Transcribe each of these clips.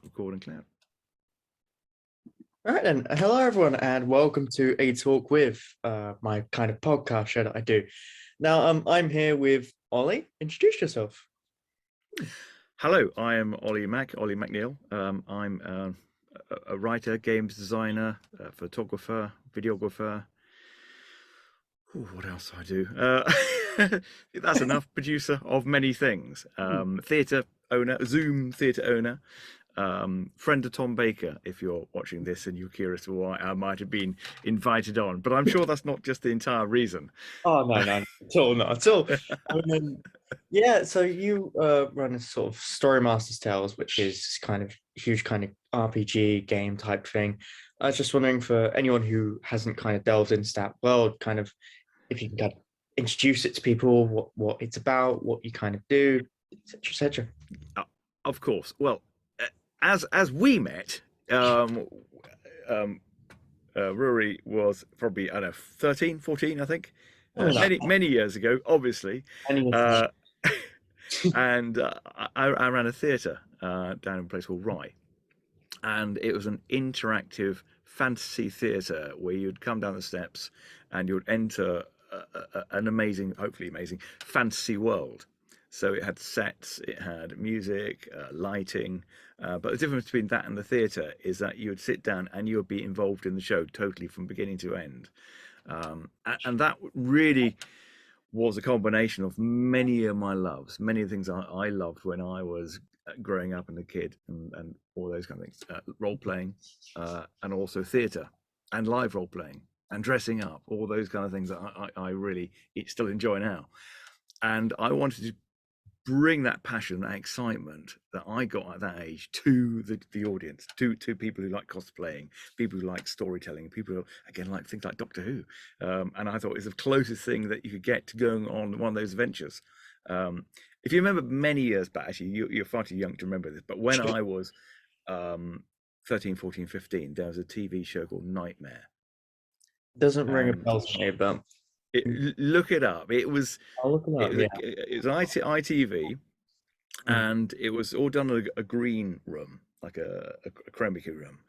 record and cloud. All right then, hello everyone and welcome to A Talk With, my kind of podcast show that I do. Now, I'm here with Ollie. Introduce yourself. Hello, I am Olly McNeil. I'm a writer, games designer, photographer, videographer. Ooh, what else do I do? That's enough. Producer of many things. Theatre owner, Zoom theatre owner. Friend of Tom Baker, if you're watching this and you're curious why I might have been invited on, but I'm sure that's not just the entire reason. Oh, no, not at all. Yeah, so you run a sort of Storymaster's Tales, which is kind of huge kind of RPG game type thing. I was just wondering for anyone who hasn't kind of delved into that world, kind of if you can kind of introduce it to people, what it's about, what you kind of do, etc., etc. Of course. Well, as we met, Rory was probably, I don't know, 13, 14, I think, many years ago, obviously. And I ran a theatre down in a place called Rye, and it was an interactive fantasy theatre where you'd come down the steps and you'd enter an amazing, hopefully amazing, fantasy world. So it had sets, it had music, lighting, but the difference between that and the theatre is that you would sit down and you would be involved in the show totally from beginning to end. And that really was a combination of many of my loves, many of the things I loved when I was growing up and a kid, and all those kind of things, role playing, and also theatre and live role playing and dressing up, all those kind of things that I really still enjoy now. And I wanted to bring that passion, that excitement that I got at that age to the audience, to people who like cosplaying, people who like storytelling, people who again like things like Doctor Who, and I thought it was the closest thing that you could get to going on one of those adventures. If you remember many years back, actually you're far too young to remember this, but when I was 13, 14, 15, there was a TV show called Nightmare. Doesn't ring a bell to me, but look it up. It was ITV, and it was all done in a green room, like a chroma key room.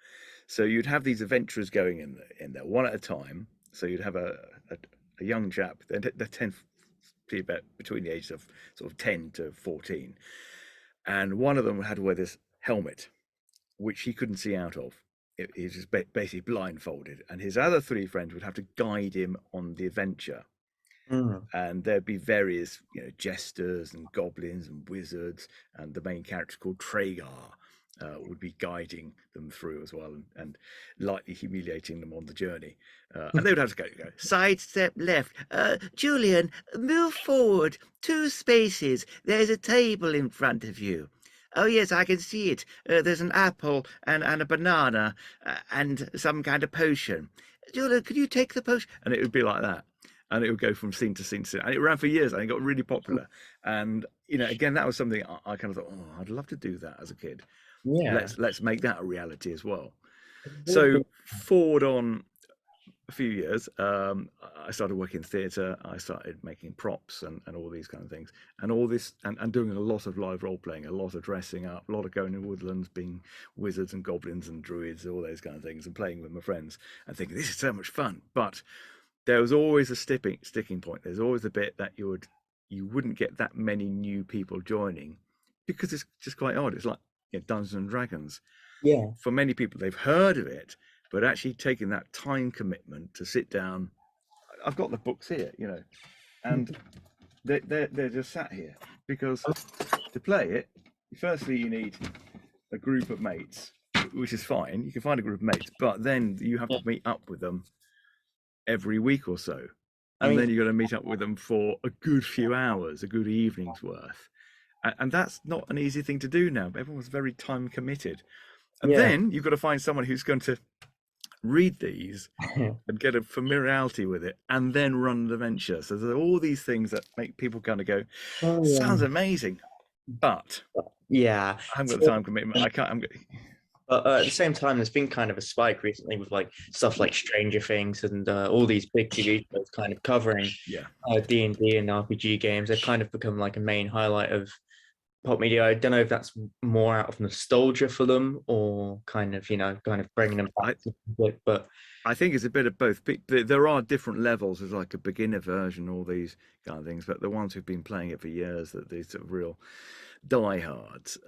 So you'd have these adventurers going in there one at a time. So you'd have a young chap. They tend to be about between the ages of sort of 10 to 14, and one of them had to wear this helmet, which he couldn't see out of. He was just basically blindfolded, and his other three friends would have to guide him on the adventure. And there'd be various, jesters and goblins and wizards, and the main character called Tragar would be guiding them through as well, and lightly humiliating them on the journey. And they would have to go side step left, Julian, move forward 2 spaces. There's a table in front of you. Oh, yes, I can see it. There's an apple and a banana and some kind of potion. Julia, could you take the potion? And it would be like that. And it would go from scene to scene to scene. And it ran for years and it got really popular. And, again, that was something I kind of thought, oh, I'd love to do that as a kid. Yeah. Let's make that a reality as well. So forward on a few years, I started working in theatre. I started making props and all these kind of things, and all this, and doing a lot of live role playing, a lot of dressing up, a lot of going in woodlands, being wizards and goblins and druids, all those kind of things, and playing with my friends and thinking this is so much fun. But there was always a sticking point. There's always a bit that you wouldn't get that many new people joining, because it's just quite odd. It's like Dungeons and Dragons. Yeah. For many people, they've heard of it, but actually taking that time commitment to sit down. I've got the books here, and they're just sat here, because to play it, firstly you need a group of mates, which is fine. You can find a group of mates, but then you have to meet up with them every week or so, and then you've got to meet up with them for a good few hours, a good evening's worth, and that's not an easy thing to do now. Everyone's very time committed, and then you've got to find someone who's going to read these and get a familiarity with it, and then run an adventure. So there are all these things that make people kind of go, sounds amazing, but I haven't got the time commitment. I can't. But at the same time, there's been kind of a spike recently with like stuff like Stranger Things and all these big TV shows kind of covering D&D and RPG games. They've kind of become like a main highlight of pop media. I don't know if that's more out of nostalgia for them or kind of, kind of bringing them I back to public. But I think it's a bit of both. There are different levels. There's like a beginner version, all these kind of things. But the ones who've been playing it for years, that these sort of real diehards,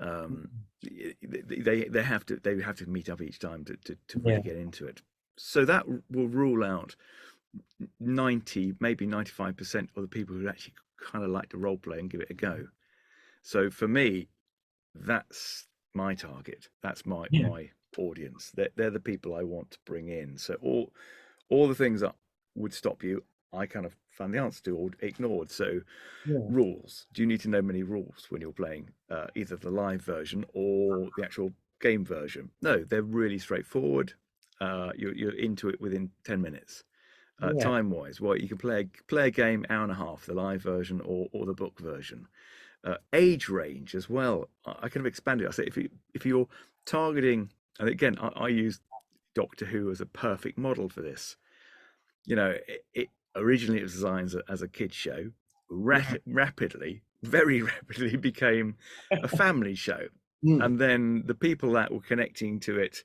they have to meet up each time to yeah, really get into it. So that will rule out 90, maybe 95% of the people who actually kind of like to role play and give it a go. So for me, that's my target. That's yeah, my audience. They're the people I want to bring in. So all the things that would stop you, I kind of found the answer to or ignored. So yeah, rules. Do you need to know many rules when you're playing either the live version or the actual game version? No, they're really straightforward. You're into it within 10 minutes. yeah, Time wise, well, you can play a game hour and a half, the live version or the book version. Age range as well. I kind of expanded. I say if you're targeting, and again, I use Doctor Who as a perfect model for this. You know, it originally it was designed as a kids show. yeah. Rapidly, very rapidly became a family show, Mm. and then the people that were connecting to it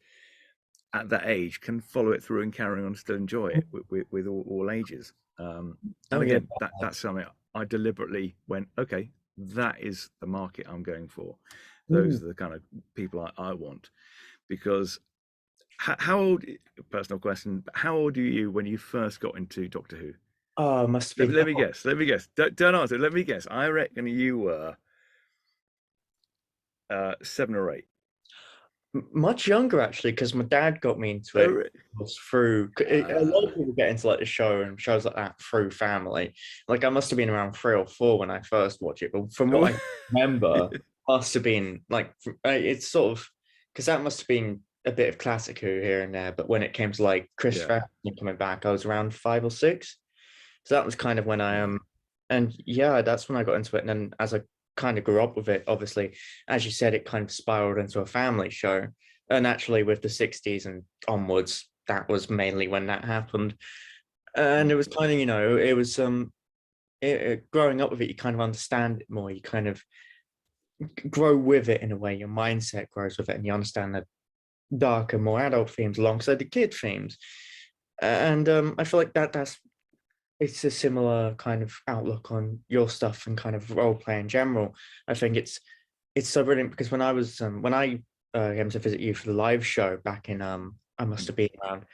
at that age can follow it through and carry on, still enjoy it with all ages. And Oh yeah. again, that's something I deliberately went, okay, that is the market I'm going for. Mm. Those are the kind of people I want. Because how old, personal question, how old were you when you first got into Doctor Who? Oh, it must have Let, been let me guess. Let me guess. Don't answer. Let me guess. I reckon you were 7 or 8. much younger actually, because my dad got me into Oh, it really? was through a lot of people get into like the show and shows like that through family. Like I must have been around 3 or 4 when I first watched it, but from what I remember, must have been like it's sort of because that must have been a bit of classic Who here and there. But when it came to like Chris Yeah. Eccleston coming back, I was around 5 or 6. So that was kind of when I Yeah. and yeah, that's when I got into it. And then as I kind of grew up with it, obviously, as you said, it kind of spiraled into a family show. And actually, with the 60s and onwards, that was mainly when that happened. And it Mm. was kind of, it was growing up with it, you kind of understand it more. You kind of grow with it in a way. Your mindset grows with it, and you understand the darker, more adult themes alongside the kid themes. And I feel like that's it's a similar kind of outlook on your stuff and kind of role play in general. I think it's so brilliant because when I came to visit you for the live show back in I must Mm. have been around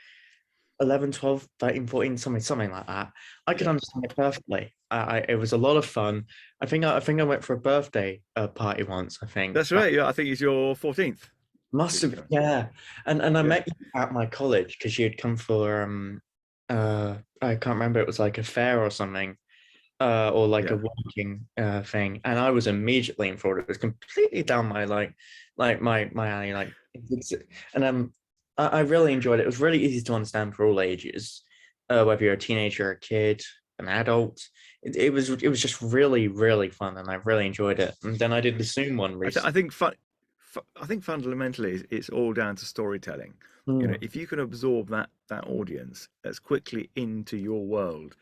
11, 12, 13, 14, something like that. I could Yeah. understand it perfectly. It was a lot of fun. I think I went for a birthday party once, I think. That's right. Yeah, I think it's your 14th Must that you're have, going. yeah. And I Yeah. met you at my college because you'd come for I can't remember, it was like a fair or something, or like a Yeah. working thing. And I was immediately in fraud. It was completely down my like my alley. And I really enjoyed it. It was really easy to understand for all ages, whether you're a teenager, a kid, an adult. It was just really really fun, and I really enjoyed it. And then I did the Zoom one I recently. think I think fundamentally it's all down to storytelling. You know, Mm, if you can absorb that audience as quickly into your world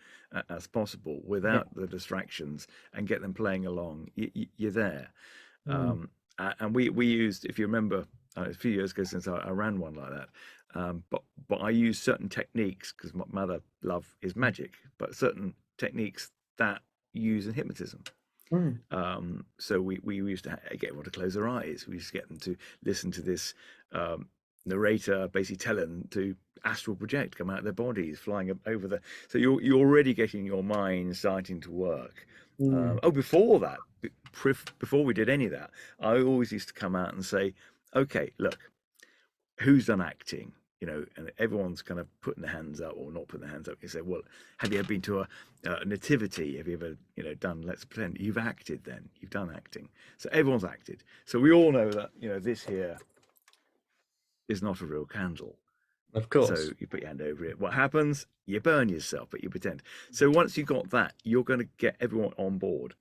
as possible yeah. without the distractions and get them playing along, you're there. Mm, And we used, if you remember, a few years ago since I ran one like that. But I used certain techniques because my mother love is magic, but certain techniques that use in hypnotism. mm, So we used to get everyone to close their eyes. We used to get them to listen to this narrator basically tell them to astral project, come out of their bodies, flying up over the. So you're already getting your mind starting to work. mm. Before that, before we did any of that, I always used to come out and say, okay, look, who's done acting? You know, and everyone's kind of putting their hands up or not putting their hands up. You say, well, have you ever been to a nativity? Have you ever, done, let's pretend you've acted then, you've done acting. So everyone's acted. So we all know that, this here is not a real candle. Of So course. you put your hand over it. What happens? You burn yourself, but you pretend. So once you got that, you're going to get everyone on board.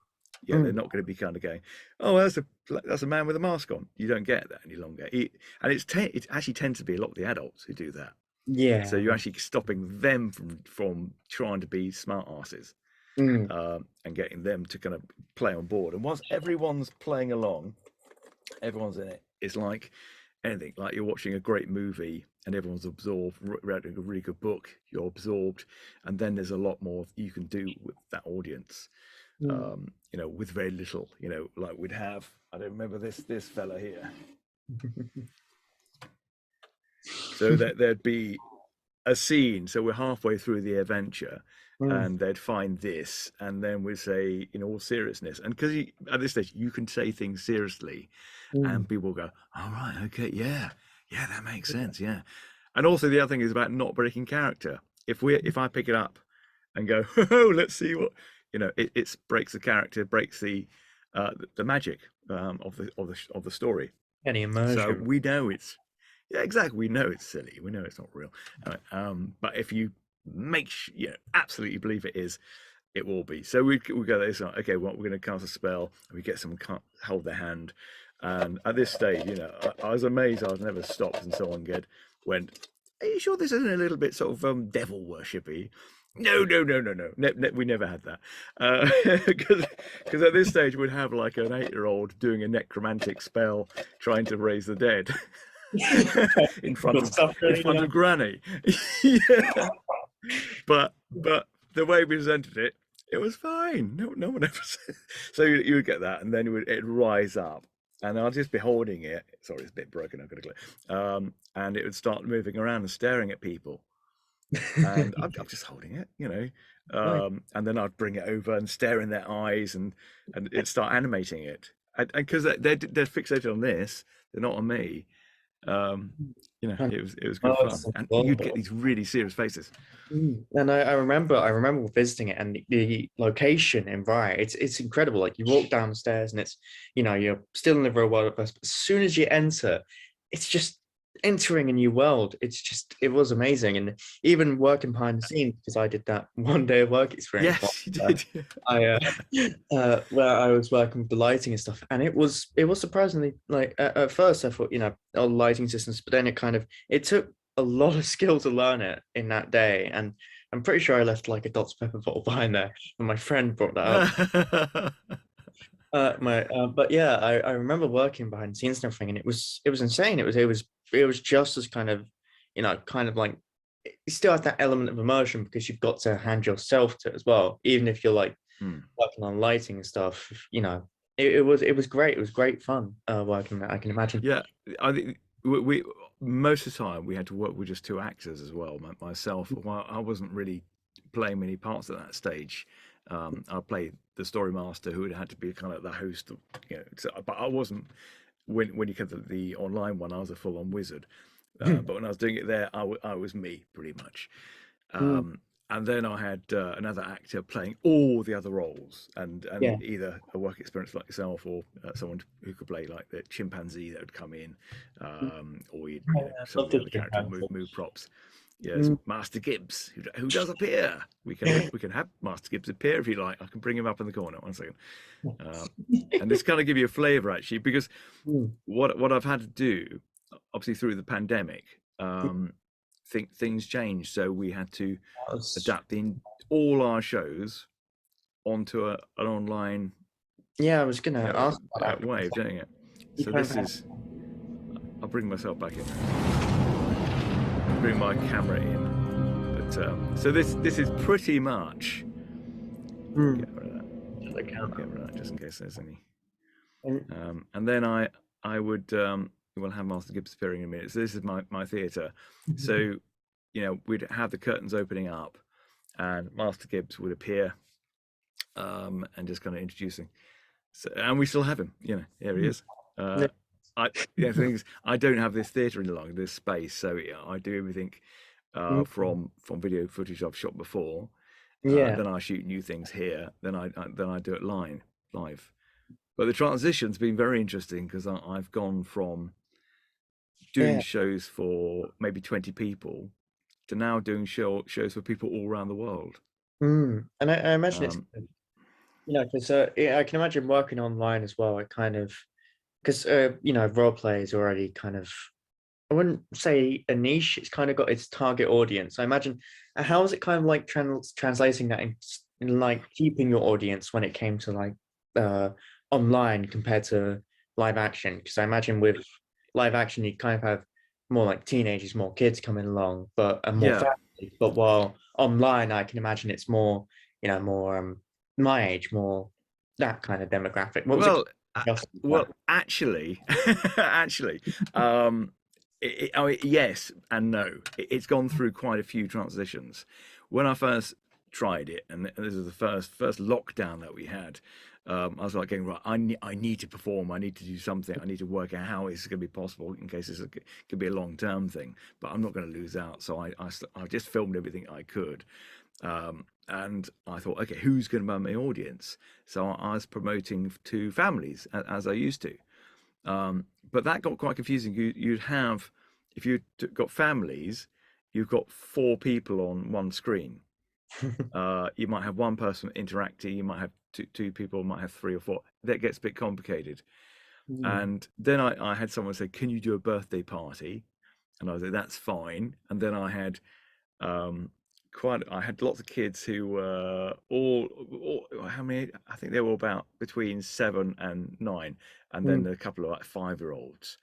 Yeah, they're Mm, not going to be kind of going, "Oh, that's a man with a mask on." You don't get that any longer. And it actually tends to be a lot of the adults who do that. So yeah. you're actually stopping them from trying to be smart asses. and getting them to kind of play on board. And once everyone's playing along, everyone's in it. It's like anything, like you're watching a great movie and everyone's absorbed, reading a really good book, you're absorbed, and then there's a lot more you can do with that audience. You know, with very little, you know, like we'd have, I don't remember this fella here. So that there'd be a scene, so we're halfway through the adventure, and they'd find this, and then we'd say, in all seriousness, and because at this stage you can say things seriously, and people go, all right, okay, yeah, that makes sense, yeah. And also the other thing is about not breaking character. If I pick it up and go, oh, let's see what, you know, it breaks the character, breaks the magic of the story. Any immersion. So we know it's, yeah, exactly. We know it's silly. We know it's not real. But if you you know, absolutely believe it is, it will be. So we go this, okay, well, we're going to cast a spell. We get someone hold their hand. And at this stage, you know, I was amazed. I was never stopped, and someone went, are you sure this isn't a little bit sort of devil worshipy? No. We never had that. Because at this stage, we'd have like an 8-year-old doing a necromantic spell, trying to raise the dead. in front of Granny. Yeah. But the way we presented it, it was fine. No one ever said. So you would get that, and then it'd rise up, and I'd just be holding it. Sorry, it's a bit broken. I've got to click. And it would start moving around and staring at people, and I'm just holding it, you know. And then I'd bring it over and stare in their eyes, and it'd start animating it, and because they're fixated on this, they're not on me. You know, it was good fun, and you'd get these really serious faces. And I remember visiting it, and the location in Rye, it's incredible. Like you walk down the stairs, and it's, you know, you're still in the real world at first, but as soon as you enter, it's just entering a new world. It was amazing. And even working behind the scenes, because I did that one day of work experience. Yes, you did. Where I was working with the lighting and stuff, and it was surprisingly, like, at first I thought, you know, all lighting systems, but then it took a lot of skill to learn it in that day. And I'm pretty sure I left like a Dr. Pepper bottle behind there, and my friend brought that up. But yeah, I remember working behind the scenes and everything, and it was insane. It was just as kind of, you know, kind of like, you still have that element of immersion because you've got to hand yourself to it as well, even if you're like working on lighting and stuff. You know, it was great. It was great fun working that, I can imagine. Yeah, I think we most of the time we had to work with just 2 actors as well. Myself, well, I wasn't really playing many parts at that stage. I played the Storymaster, who had to be kind of the host, you know. But I wasn't, when you come to the online one, I was a full-on wizard. But when I was doing it there, I was me pretty much. And then I had another actor playing all the other roles, and either a work experience like yourself, or someone who could play like the chimpanzee that would come in, or some of the other characters move props. Yes, Master Gibbs, who does appear. We can have Master Gibbs appear if you like. I can bring him up in the corner. 1 second. And this kind of give you a flavour, actually, because what I've had to do, obviously through the pandemic, things changed. So we had to adapt all our shows onto an online. Yeah, I was going to ask that way of doing it. So this is. I'll bring myself back in. Bring my camera in, but so this is pretty much. Get rid of that. Get rid of that, just in case there's any. And then I would we'll have Master Gibbs appearing in a minute. So this is my theatre. So, you know, we'd have the curtains opening up, and Master Gibbs would appear, and just kind of introducing. So, and we still have him. You know, here he is. The thing is, I don't have this theatre any longer, this space, so I do everything from video footage I've shot before. Then I shoot new things here. Then I do it live. But the transition's been very interesting, because I've gone from doing shows for maybe 20 people to now doing shows for people all around the world. And I imagine it's, you know, because I can imagine working online as well. I kind of. Because, you know, role play is already kind of, I wouldn't say a niche, it's kind of got its target audience. I imagine, how is it kind of like translating that like keeping your audience when it came to like uh online compared to live action? Because I imagine with live action you kind of have more like teenagers, more kids coming along, but and more Yeah. family. But while online, I can imagine it's more, more my age, more that kind of demographic. What was it? Well, actually, actually, um, I mean, yes and no. It's gone through quite a few transitions. When I first tried it, and this is the first lockdown that we had, I was like going right. I need to perform. I need to do something. I need to work out how it's going to be possible in case this could be a long term thing. But I'm not going to lose out. So I just filmed everything I could. And I thought, okay, who's going to be my audience? So I was promoting to families as I used to. But that got quite confusing. You'd have, if you've got families, you've got four people on one screen. You might have one person interacting, you might have two people, might have three or four. That gets a bit complicated. Mm, And then I had someone say, can you do a birthday party? And I was like, that's fine. And then um, I had lots of kids who were all how many? I think they were about between 7 and 9, and then mm, a couple of like 5-year-olds.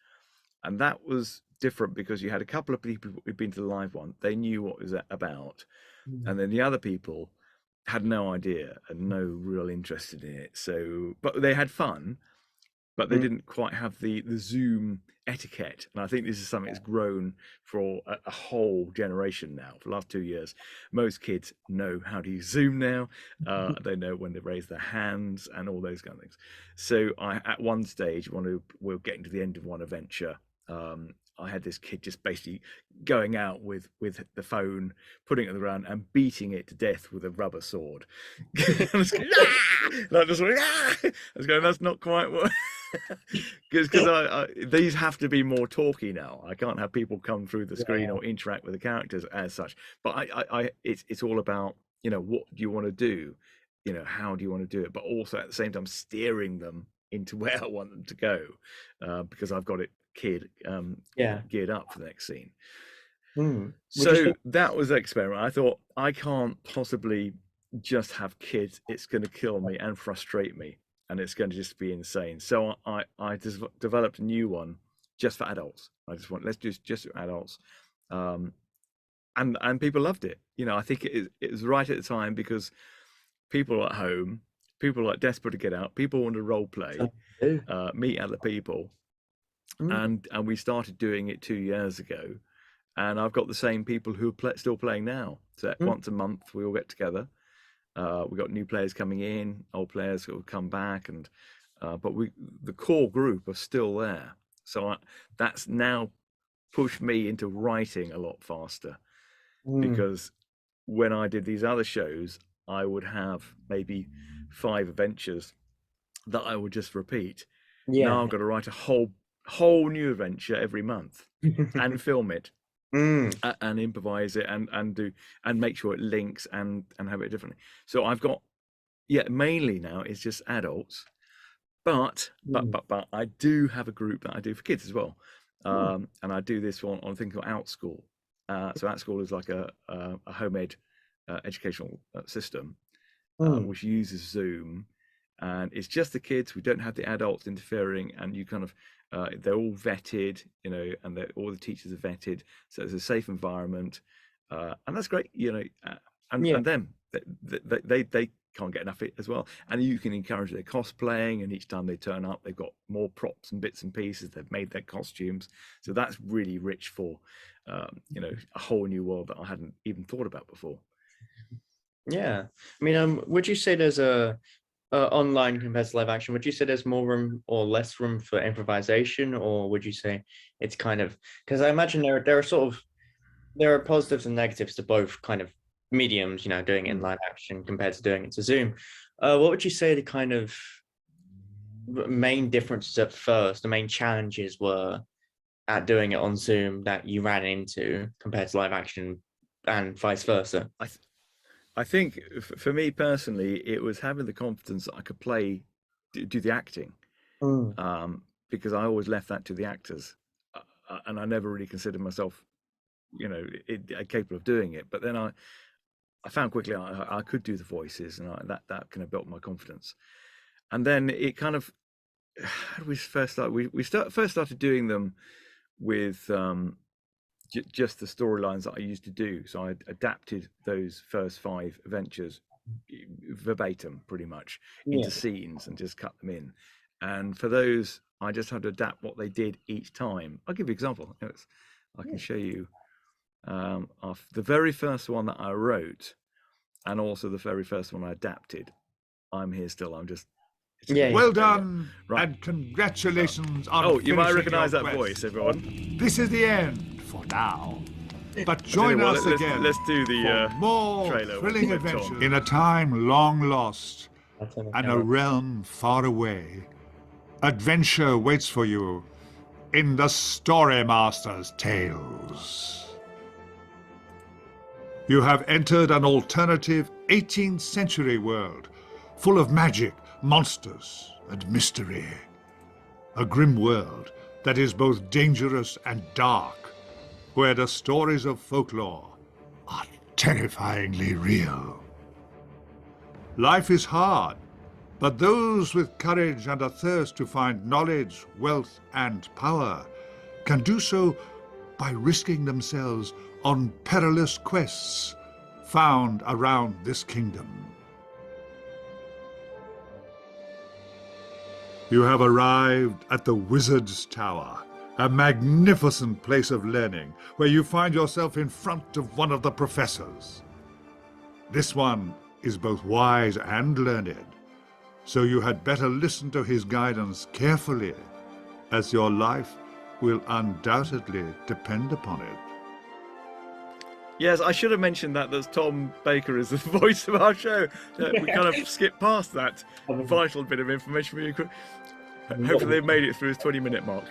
And that was different because you had a couple of people who'd been to the live one. They knew what it was about, mm, and then the other people had no idea and no real interest in it. So, but they had fun, but they mm. didn't quite have the Zoom etiquette. And I think this is something that's grown for a whole generation now. For the last 2 years, most kids know how to use Zoom now. They know when to raise their hands and all those kind of things. So at one stage, when we were getting to the end of one adventure, I had this kid just basically going out with the phone, putting it on the ground and beating it to death with a rubber sword. I was going, ah! And I just went, ah! I was going, that's not quite what. Because these have to be more talky now. I can't have people come through the screen Yeah. or interact with the characters as such. But it's all about, what do you want to do? How do you want to do it? But also at the same time steering them into where I want them to go, because I've got it Yeah. geared up for the next scene. Would you say? So that was an experiment. I thought I can't possibly just have kids. It's going to kill me and frustrate me, and it's going to just be insane. So I just developed a new one just for adults. I just want let's just for adults, um, and people loved it. I think it was right at the time because people are at home, people are like desperate to get out, people want to role play, Do? meet other people, Mm, and we started doing it 2 years ago, and I've got the same people who are still playing now. So mm, once a month we all get together. We've got new players coming in, old players who will come back, and but the core group are still there. So that's now pushed me into writing a lot faster, mm. because when I did these other shows, I would have maybe 5 adventures that I would just repeat. Now Yeah. I've got to write a whole new adventure every month and film it Mm, and improvise it and do and make sure it links and have it differently. So I've got, yeah, mainly now it's just adults, mm, but I do have a group that I do for kids as well, mm, and I do this one on a thing called Outschool. So Outschool is like a home ed educational system, mm. which uses Zoom, and it's just the kids. We don't have the adults interfering, and you kind of they're all vetted, and all the teachers are vetted, so it's a safe environment, and that's great, Yeah. and them they can't get enough of it as well, and you can encourage their cosplaying, and each time they turn up, they've got more props and bits and pieces. They've made their costumes, so that's really rich for a whole new world that I hadn't even thought about before. Yeah. I mean, would you say there's a online compared to live action? Would you say there's more room or less room for improvisation, or would you say it's kind of, because I imagine there are sort of there are positives and negatives to both kind of mediums, doing it in Mm. live action compared to doing it to Zoom. What would you say the kind of main differences at first, the main challenges were at doing it on Zoom that you ran into compared to live action and vice versa? I I think for me personally, it was having the confidence that I could do the acting, Mm, because I always left that to the actors, and I never really considered myself, capable of doing it. But then I found quickly I could do the voices, and that kind of built my confidence. And then it kind of, how did we first start? First started doing them with just the storylines that I used to do. So I adapted those first 5 adventures verbatim, pretty much, Yeah. into scenes and just cut them in. And for those, I just had to adapt what they did each time. I'll give you an example. I can show you the very first one that I wrote, and also the very first one I adapted. I'm here still. Yeah. Well done, Right. and congratulations on Oh, you might finishing recognise your that quest. voice, everyone. This is the end for now. But Tell you join what, us let's again do the for more trailer thrilling with Tom. adventures in a time long lost I'll turn the and a camera. realm far away. Adventure waits for you in the Storymaster's tales. You have entered an alternative 18th century world full of magic, monsters, and mystery. A grim world that is both dangerous and dark, where the stories of folklore are terrifyingly real. Life is hard, but those with courage and a thirst to find knowledge, wealth, and power can do so by risking themselves on perilous quests found around this kingdom. You have arrived at the Wizard's Tower, a magnificent place of learning where you find yourself in front of one of the professors. This one is both wise and learned, so you had better listen to his guidance carefully, as your life will undoubtedly depend upon it. Yes, I should have mentioned that Tom Baker is the voice of our show. We kind of skipped past that vital bit of information for you. Hopefully they've made it through his 20-minute mark.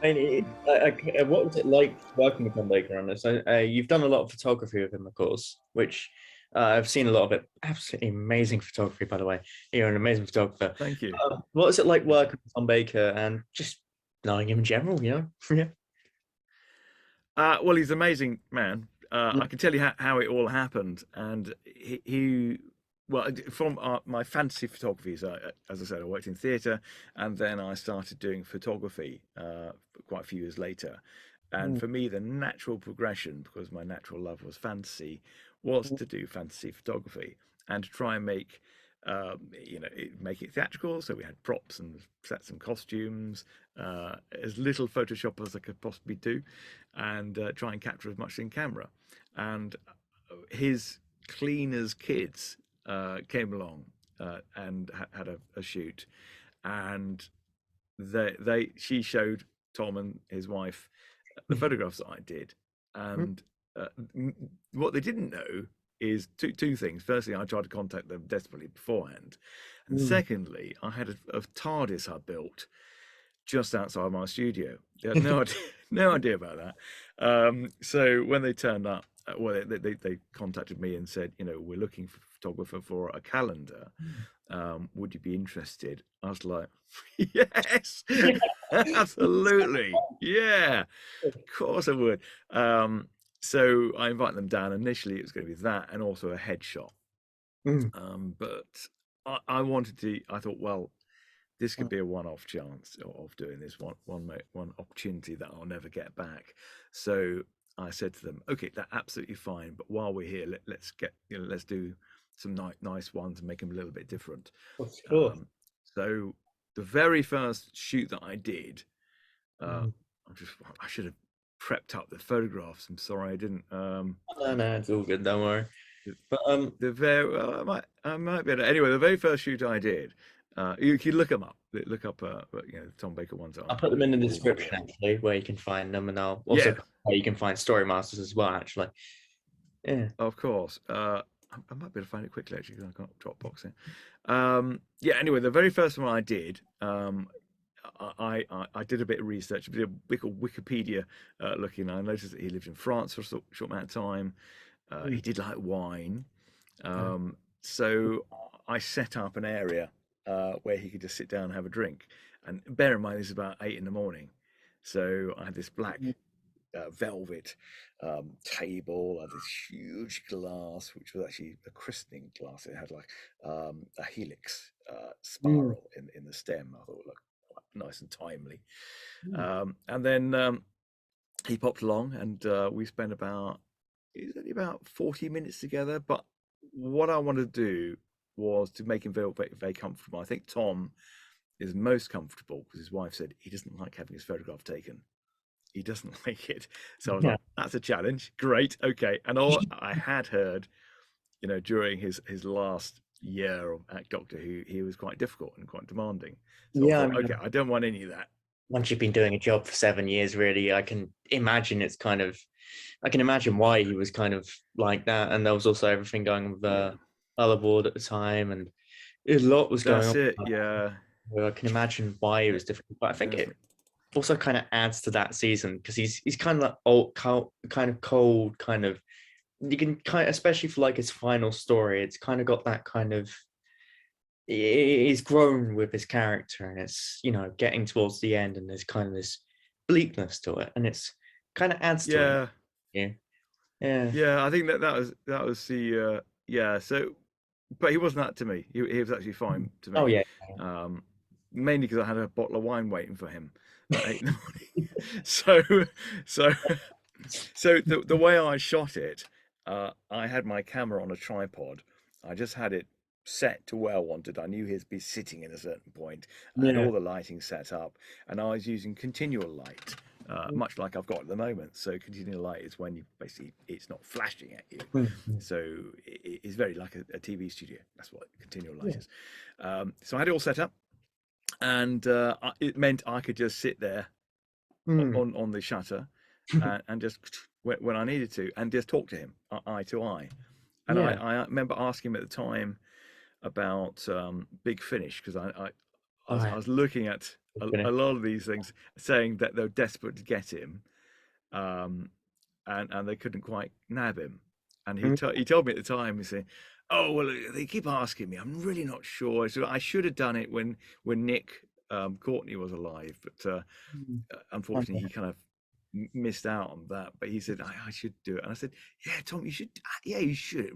What was it like working with Tom Baker on this? You've done a lot of photography with him, of course, which I've seen a lot of it. Absolutely amazing photography, by the way. You're an amazing photographer. Thank you. What was it like working with Tom Baker and just knowing him in general, you know? Yeah. Well, he's an amazing man. I can tell you how it all happened. And from my fantasy photography, so as I said, I worked in theatre, and then I started doing photography quite a few years later. And for me, the natural progression, because my natural love was fantasy, was to do fantasy photography and to try and make make it theatrical. So we had props and sets and costumes, as little Photoshop as I could possibly do, and try and capture as much in camera. And his cleaners kids came along and had a shoot, and she showed Tom and his wife the photographs that I did, and what they didn't know is two things. Firstly, I tried to contact them desperately beforehand, and secondly, I had a TARDIS I built just outside my studio. They had no idea about that. So when they turned up, they contacted me and said, we're looking for a photographer for a calendar. Would you be interested? I was like, yes, absolutely, yeah, of course I would. So I invited them down. Initially, it was going to be that and also a headshot. But I wanted to. I thought, well, this could be a one-off chance of doing this one opportunity that I'll never get back. So I said to them, okay, that's absolutely fine. But while we're here, let's do some nice ones and make them a little bit different. So the very first shoot that I did, I should have prepped up the photographs. I'm sorry I didn't. No, it's all good. Don't worry. But I might be able to. Anyway, the very first shoot I did, you can look them up. Look up, Tom Baker ones. I'll put them in the description actually, where you can find them, and I'll also where you can find Storymasters as well. Actually, yeah, of course. I might be able to find it quickly actually, because I've got Dropbox in. Anyway, the very first one I did, I did a bit of research, a bit of Wikipedia looking. I noticed that he lived in France for a short amount of time. He did like wine. So I set up an area where he could just sit down and have a drink. And bear in mind, this is about 8 in the morning. So I had this black velvet table, and this huge glass, which was actually a christening glass. It had like a helix spiral in the stem. I thought it looked quite nice and timely. And then he popped along, and we spent it was only about 40 minutes together. But what I wanted to do was to make him very, very comfortable. I think Tom is most comfortable because his wife said he doesn't like having his photograph taken. He doesn't like it. So I was like, that's a challenge. Great. Okay. And all I had heard, during his last year at Doctor Who, he was quite difficult and quite demanding. So I thought, okay, I don't want any of that. Once you've been doing a job for 7 years, really, I can imagine I can imagine why he was kind of like that. And there was also everything going on with other board at the time, and a lot was going on. That's it. Yeah. I can imagine why it was difficult, but I think it also kind of adds to that season because he's kind of like old, kind of cold, kind of. You can kind of, especially for like his final story, it's kind of got that kind of. He's grown with his character, and it's getting towards the end, and there's kind of this bleakness to it, and it's kind of adds to it. Yeah. I think that was the So, but he wasn't that to me. He was actually fine to me. Oh yeah. Mainly because I had a bottle of wine waiting for him at 8 in the morning. So the way I shot it, I had my camera on a tripod. I just had it set to where I wanted. I knew he'd be sitting in a certain point. I had all the lighting set up, and I was using continual light, much like I've got at the moment. So continual light is when it's not flashing at you. So it's very like a TV studio. That's what continual light is. So I had it all set up, and it meant I could just sit there on the shutter and just when I needed to, and just talk to him eye to eye. And I remember asking him at the time about Big Finish, because I was looking at a lot of these things saying that they were desperate to get him, and they couldn't quite nab him. And he told me at the time, he said, "Oh well, they keep asking me. I'm really not sure. So I should have done it when Nick Courtney was alive, but unfortunately he kind of missed out on that. But he said I should do it." And I said, "Yeah, Tom, you should. Yeah, you should. It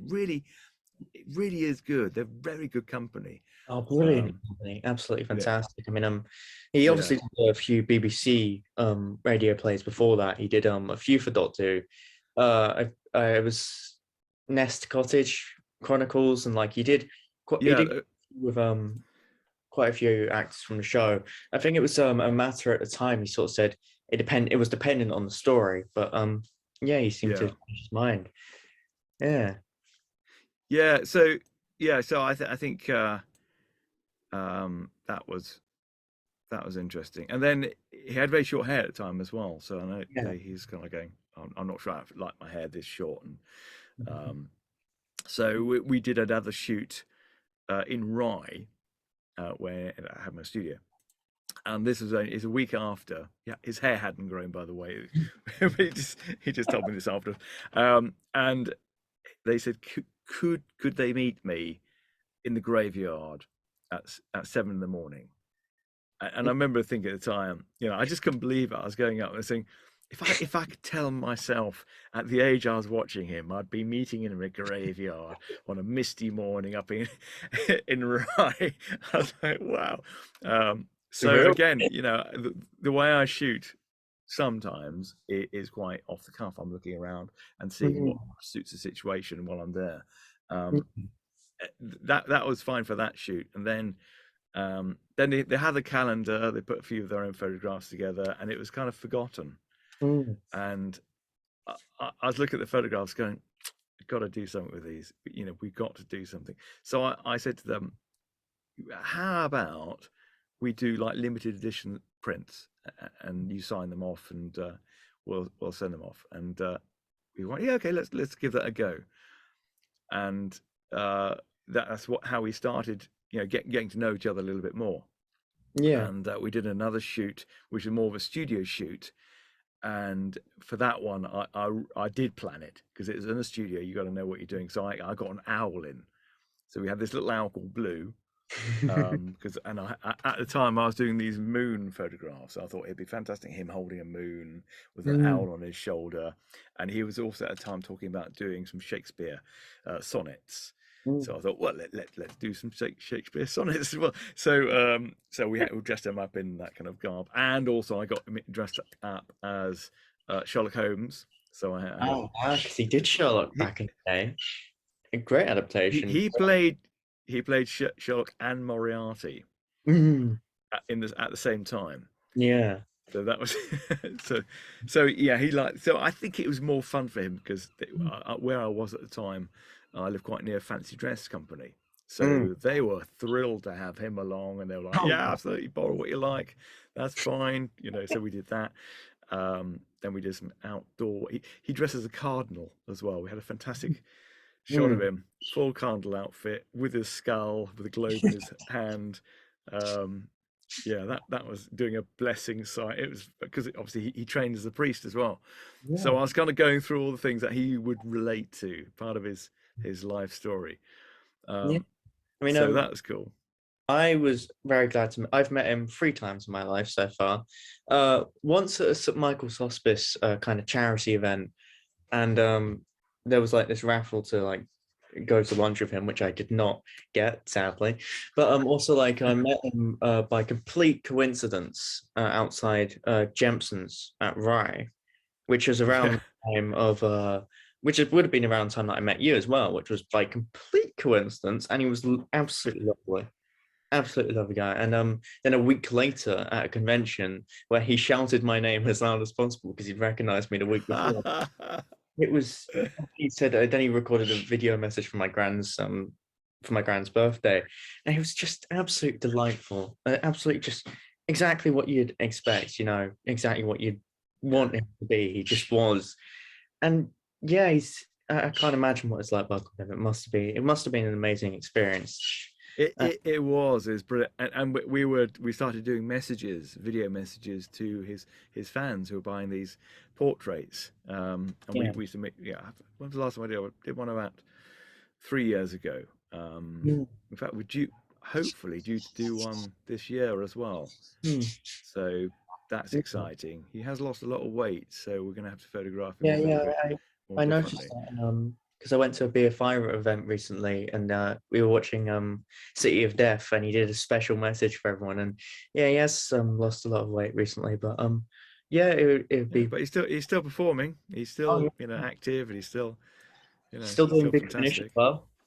really is good. They're very good company." Oh, brilliant company! Absolutely fantastic. I mean, he obviously did a few BBC radio plays before that. He did a few for Doctor Who. It was Nest Cottage Chronicles, and like he did with quite a few actors from the show. I think it was a matter at the time. He sort of said it was dependent on the story, but he seemed to change his mind. So I think that was interesting. And then he had very short hair at the time as well, so I know he's kind of going, I'm not sure I like my hair this short. And so we did another shoot in Rye, where I had my studio, and this was it's a week after. His hair hadn't grown, by the way. he just told me this after. And they said, could they meet me in the graveyard at 7 in the morning? And I remember thinking at the time, I just couldn't believe it. I was going up and saying, if I could tell myself at the age I was watching him, I'd be meeting him in a graveyard on a misty morning up in Rye. I was like, wow. So again, the way I shoot sometimes is quite off the cuff. I'm looking around and seeing what suits the situation while I'm there. That was fine for that shoot. And then they had a calendar. They put a few of their own photographs together, and it was kind of forgotten. And I was looking at the photographs going, "We've got to do something with these. We've got to do something." So I said to them, "How about we do like limited edition prints, and you sign them off, and we'll send them off." And we went, "Yeah, okay, let's give that a go." And that's how we started, getting to know each other a little bit more. And we did another shoot, which was more of a studio shoot. And for that one, I did plan it, because it was in a studio. You got to know what you're doing. So I got an owl in. So we had this little owl called Blue, Because at the time I was doing these moon photographs. I thought it'd be fantastic him holding a moon with an Mm, owl on his shoulder, and he was also at the time talking about doing some Shakespeare sonnets. mm, So I thought, well, let's do some Shakespeare sonnets as well. So we dressed him up in that kind of garb, and also I got him dressed up as Sherlock Holmes. So I had oh, wow, because he did Sherlock he back in the day. A great he, adaptation. he played he played Sherlock and Moriarty Mm, at the same time. yeah. So that was so yeah, so I think it was more fun for him because where I was at the time, I lived quite near a fancy dress company. Mm. So they were thrilled to have him along, and they were like, Oh, yeah, absolutely, borrow what you like, that's fine, so we did that. Then we did some outdoor, he dressed as a cardinal as well. We had a fantastic shot of mm. him, full cardinal outfit with his skull, with a globe in his hand. um yeah, that was doing a blessing sign. It was because obviously he trained as a priest as well. So Yeah. I was kind of going through all the things that he would relate to, part of his life story. Yeah. Um, I mean, so that was cool. I was very glad to. I've met him 3 times in my life so far. Once at a St. Michael's Hospice kind of charity event, and there was like this raffle to like go to lunch with him, which I did not get, sadly. But also like I met him by complete coincidence outside Jemson's at Rye, which was around Yeah. the time of would have been around the time that I met you as well, which was by complete coincidence, and he was absolutely lovely. Absolutely lovely guy. And then a week later at a convention where he shouted my name as loud as possible because he'd recognized me the week before. It was, he said, then he recorded a video message for my grand's birthday. And it was just absolutely delightful. Absolutely just exactly what you'd expect, exactly what you'd want him to be. He just was. And yeah, I can't imagine what it's like working with him. It must have been an amazing experience. It was brilliant, and we started doing video messages to his fans who were buying these portraits. And we Yeah. used to make, yeah. When was the last time I did? I did one about 3 years ago. Mm, In fact, we're hopefully due to do one this year as well. mm. So that's exciting. He has lost a lot of weight, so we're going to have to photograph him Yeah, a little yeah. bit more I noticed differently. that because I went to a BFI event recently, and we were watching City of Death, and he did a special message for everyone. And yeah, he has lost a lot of weight recently, but yeah, it'd Yeah, be but he's still performing. He's oh still yeah, active, and he's still still doing still Big Finish as fantastic.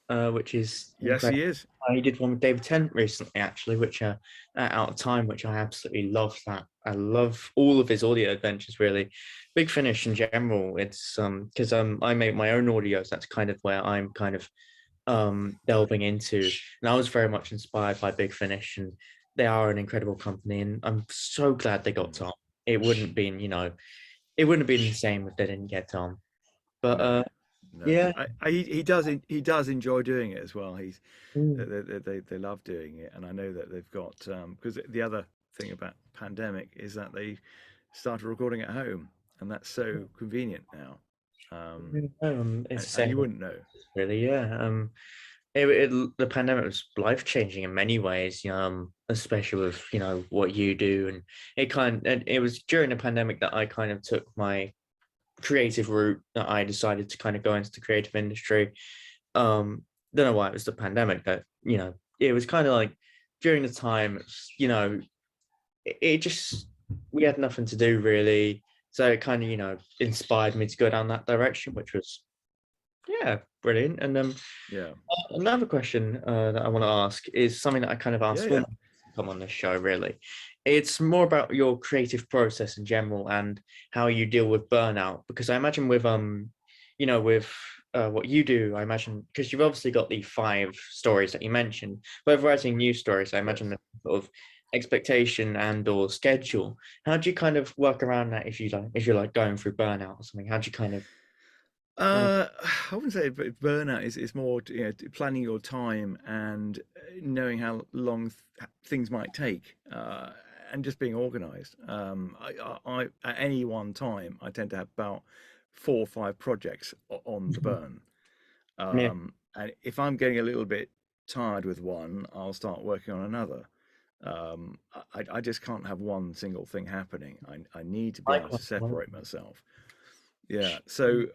well, which is Yes, he incredible. is. He did one with David Tennant recently, actually, which Out of Time, which I absolutely love. That I love all of his audio adventures. Really, Big Finish in general. It's because I make my own audios. That's kind of where I'm kind of delving into, and I was very much inspired by Big Finish, and they are an incredible company, and I'm so glad they got Tom. It wouldn't have been, it wouldn't have been the same if they didn't get Tom. But No, no. yeah. He does enjoy doing it as well. Mm. They love doing it, and I know that they've got because the other thing about pandemic is that they started recording at home, and that's so convenient now. It's the And you same, wouldn't know. really. Yeah. The pandemic was life changing in many ways. Especially with what you do, and it was during the pandemic that I kind of took my creative route, that I decided to kind of go into the creative industry. Don't know why it was the pandemic, but it was kind of like during the time, it just, we had nothing to do really. So it kind of, inspired me to go down that direction, which was, yeah, brilliant. And Yeah, another question that I want to ask is something that I kind of yeah, asked yeah. when I come on this show, really. It's more about your creative process in general and how you deal with burnout. Because I imagine with with what you do, I imagine, because you've obviously got the 5 stories that you mentioned, but writing new stories, I imagine Yes. the sort of expectation and or schedule. How do you kind of work around that if you're like going through burnout or something? How do you kind of manage? I wouldn't say burnout is more planning your time and knowing how long things might take, and just being organised. I at any one time I tend to have about 4 or 5 projects on the burn, Yeah. and if I'm getting a little bit tired with one, I'll start working on another. I just can't have one single thing happening. I need to be able to separate myself. Yeah. So,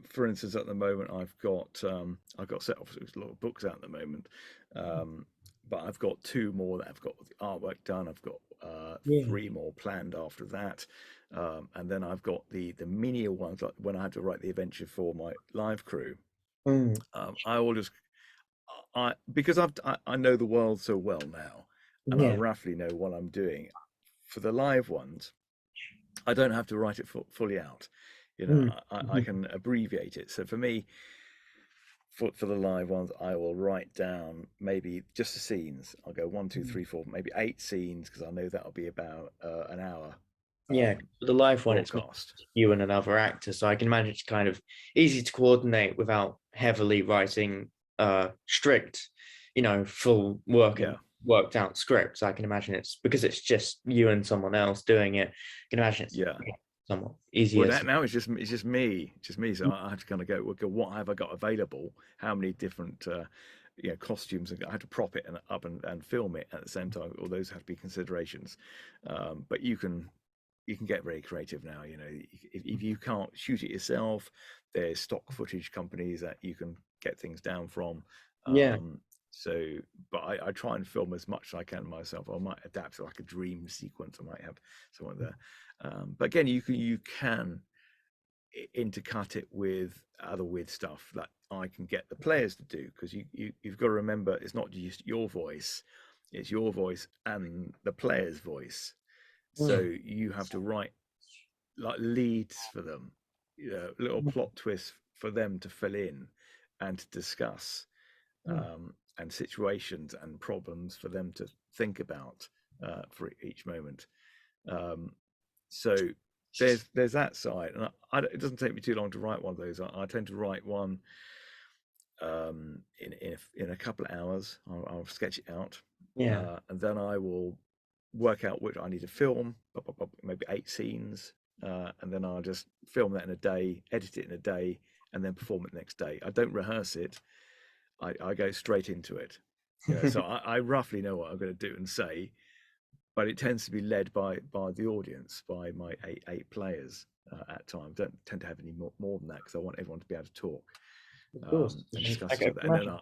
for instance, at the moment, I've got set off a lot of books out at the moment, but I've got two more that I've got the artwork done. I've got Yeah. three more planned after that, and then I've got the mini ones. Like when I had to write the adventure for my live crew, Mm. I will just because I know the world so well now, and I Yeah. roughly know what I'm doing. For the live ones, I don't have to write it fully out. You know, Mm. I can abbreviate it. So for me, for the live ones, I will write down maybe just the scenes. I'll go 1, 2, 3, 4, maybe 8 scenes because I know that'll be about an hour Yeah, the live one, it's broadcast. you and another actor, so I can imagine it's kind of easy to coordinate without heavily writing strict, full Yeah, worked out scripts. I can imagine it's because it's just you and someone else doing it. I can imagine it's yeah. somewhat Well, easier. now it's just me, So I have to kind of go, okay, what have I got available? How many different costumes? I have to prop it up and film it at the same time. All those have to be considerations. But you can get very creative now. You know, if you can't shoot it yourself, there's stock footage companies that you can get things down from. Yeah, So, but I try and film as much as I can myself. I might adapt to like a dream sequence. I might have someone there. But again, you can intercut it with other weird stuff that I can get the players to do, because you've got to remember it's not just your voice, it's your voice and the player's voice. So you have to write like leads for them, little plot twists for them to fill in and to discuss, and situations and problems for them to think about for each moment. So there's that side, and it doesn't take me too long to write one of those. I tend to write one in a couple of hours. I'll sketch it out, yeah. and then I will work out which I need to film, maybe 8 scenes, and then I'll just film that in a day, edit it in a day, and then perform it the next day. I don't rehearse it. I go straight into it. So I roughly know what I'm going to do and say, but it tends to be led by the audience, by my eight players at times. Don't tend to have any more than that because I want everyone to be able to talk Of course. and discuss I each other. And then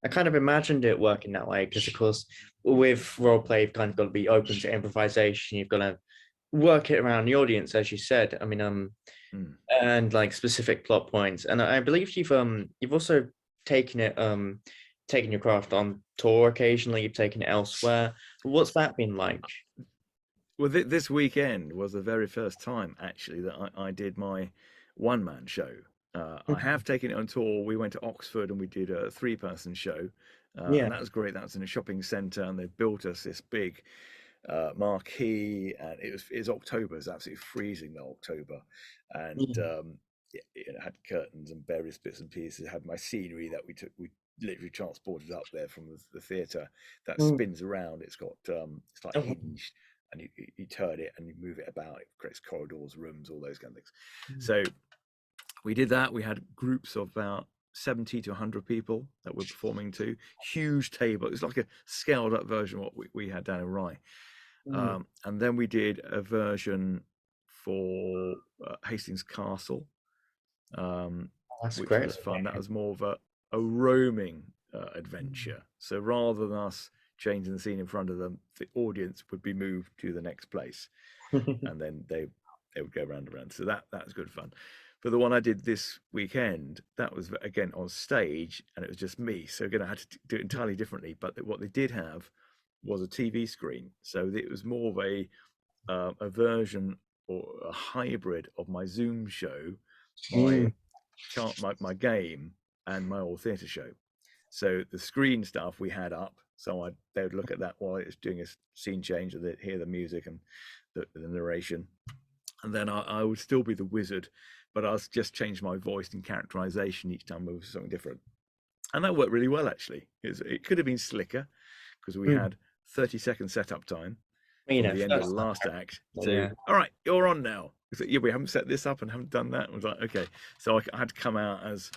I kind of imagined it working that way because, of course, with role play, you've kind of got to be open to improvisation. You've got to work it around the audience, as you said. I mean, and like specific plot points. And I believe you've also taken it taken your craft on tour occasionally. You've taken it elsewhere. What's that been like? well, this weekend was the very first time actually that I did my one-man show. I have taken it on tour. We went to Oxford and we did a 3-person show, Yeah. and that was great. That was in a shopping centre, and they built us this big marquee, and it was October. It was absolutely freezing that October, and it had curtains and various bits and pieces. It had my scenery that we literally transported up there from the theatre that spins around. It's got it's like hinged, and you turn it and you move it about. It creates corridors, rooms, all those kind of things. So we did that. We had groups of about 70 to 100 people that were performing to. Huge table. It was like a scaled up version of what we had down in Rye. And then we did a version for Hastings Castle, That's which great. was fun. That was more of a roaming adventure. So rather than us changing the scene in front of them, the audience would be moved to the next place, and then they would go round and round. So that was good fun. But the one I did this weekend, that was again on stage, and it was just me. So again, I had to do it entirely differently. But what they did have was a TV screen, so it was more of a version or a hybrid of my Zoom show, my game, and my old theatre show. So the screen stuff we had up, so they would look at that while it was doing a scene change, and they'd hear the music and the narration, and then I would still be the wizard, but I'll just change my voice and characterization each time with something different, and that worked really well actually. It could have been slicker because we had 30-second setup time from the end of the last act to all right, you're on now. It's like, yeah, we haven't set this up and haven't done that. I was like, okay, so I had to come out as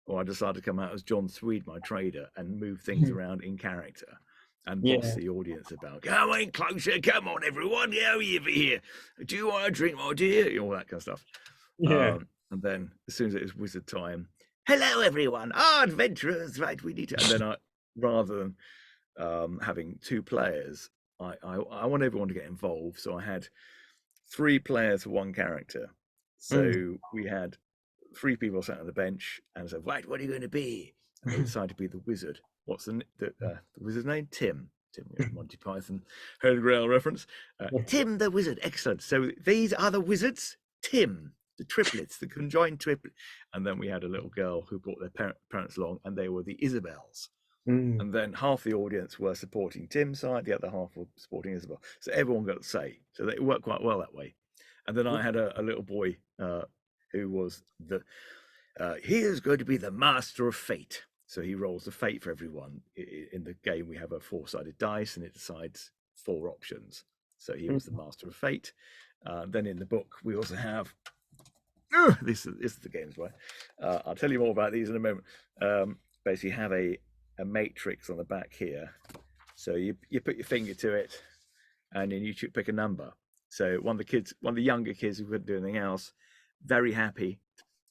or I decided to come out as John Swede, my trader, and move things around in character and boss the audience about, come in closer, come on everyone, go over here. Do you want a drink, my dear? All that kind of stuff. Yeah. And then as soon as it was wizard time, hello everyone, our adventurers, right? We need to. And then rather than having 2 players, I want everyone to get involved. So I had 3 players for 1 character. So we had 3 people sat on the bench and said, right, what are you going to be? And they decided to be the wizard. What's the wizard's name? Tim. Monty Python, Holy Grail reference. Tim the wizard. Excellent. So these are the wizards. Tim, the triplets, the conjoined triplet. And then we had a little girl who brought their parents along, and they were the Isabels. And then half the audience were supporting Tim's side, the other half were supporting Isabel. So everyone got to say. So it worked quite well that way. And then I had a little boy who was he is going to be the master of fate. So he rolls the fate for everyone. In the game, we have a 4-sided dice, and it decides 4 options. So he was the master of fate. Then in the book, we also have this is the game's way. I'll tell you more about these in a moment. Basically, have a matrix on the back here. So you put your finger to it, and then you pick a number. So one of the younger kids who couldn't do anything else, very happy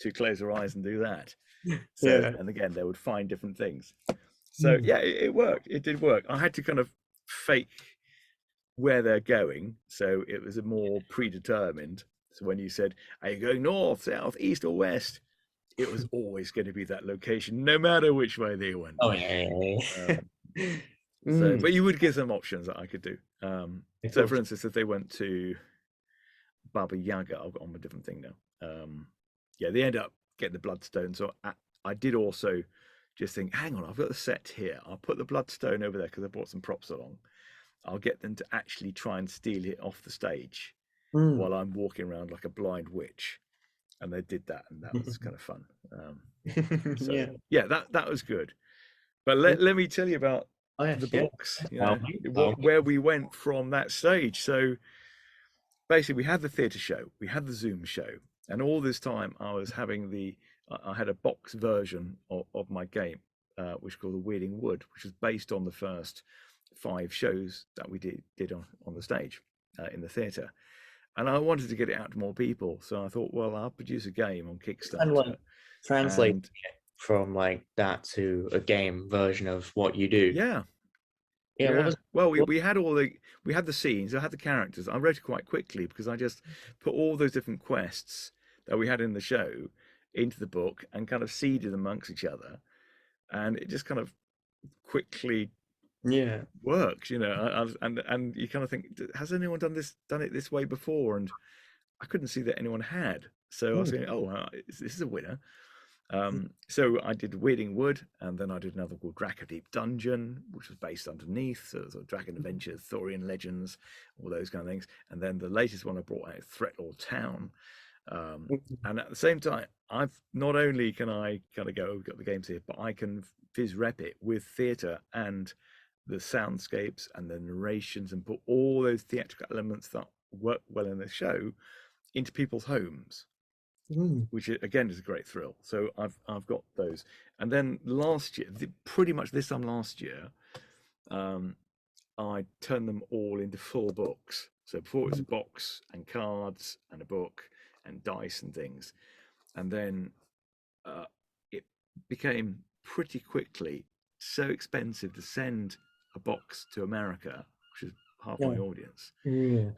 to close their eyes and do that. So and again, they would find different things. So yeah, it worked. It did work. I had to kind of fake where they're going, so it was a more predetermined. So when you said, are you going north, south, east, or west? It was always going to be that location, no matter which way they went. Oh yeah. So, but you would give them options that I could do. So, for instance, if they went to Baba Yaga, I've got on a different thing now. Yeah, they end up getting the bloodstone. So I did also just think, hang on, I've got the set here. I'll put the bloodstone over there because I brought some props along. I'll get them to actually try and steal it off the stage while I'm walking around like a blind witch. And they did that, and that was kind of fun. So yeah, that was good. But let me tell you about the books, where we went from that stage. So basically, we had the theatre show, we had the Zoom show, and all this time I was having I had a box version of my game, which is called The Wailing Wood, which is based on the first 5 shows that we did on the stage in the theatre. And I wanted to get it out to more people, so I thought, well, I'll produce a game on Kickstarter. And like translate it from like that to a game version of what you do. Yeah. Well, we had the scenes, I had the characters. I wrote it quite quickly because I just put all those different quests that we had in the show into the book and kind of seeded amongst each other, and it just kind of quickly works, and you kind of think, has anyone done it this way before? And I couldn't see that anyone had, so I was going, this is a winner. So I did Wailing Wood, and then I did another called Dracodeep Dungeon, which was based underneath, so it was Dragon Adventures, Thorian Legends, all those kind of things. And then the latest one I brought out, Threatlord Town. And at the same time, I've not only can I kind of go, we've got the games here, but I can viz rep it with theatre and the soundscapes and the narrations, and put all those theatrical elements that work well in the show into people's homes, which again is a great thrill. So I've got those. And then last year, pretty much this time last year, I turned them all into full books. So before it was a box and cards and a book and dice and things, and then it became pretty quickly so expensive to send a box to America, which is half my audience. It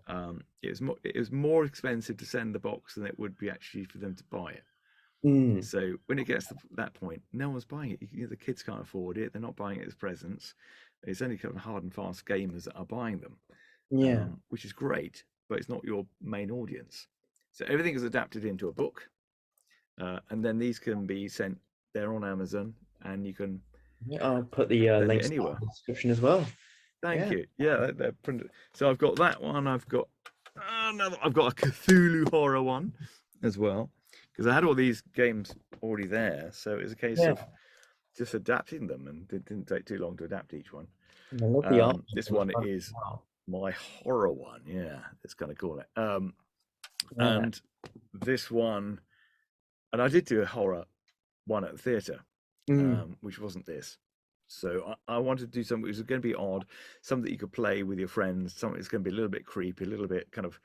was more expensive to send the box than it would be actually for them to buy it. So when it gets to that point, no one's buying it. The kids can't afford it. They're not buying it as presents. It's only kind of hard and fast gamers that are buying them, which is great, but it's not your main audience. So everything is adapted into a book, and then these can be sent. They're on Amazon, and you can. I'll put the links in the description as well. Thank you. Yeah, they're printed. So I've got that one. I've got another. I've got a Cthulhu horror one as well, because I had all these games already there. So it was a case of just adapting them, and it didn't take too long to adapt each one. This one is my horror one. Yeah, it's kind of cool. And this one, and I did do a horror one at the theatre, which wasn't this. So I wanted to do something which was going to be odd, something that you could play with your friends, something that's going to be a little bit creepy, a little bit kind of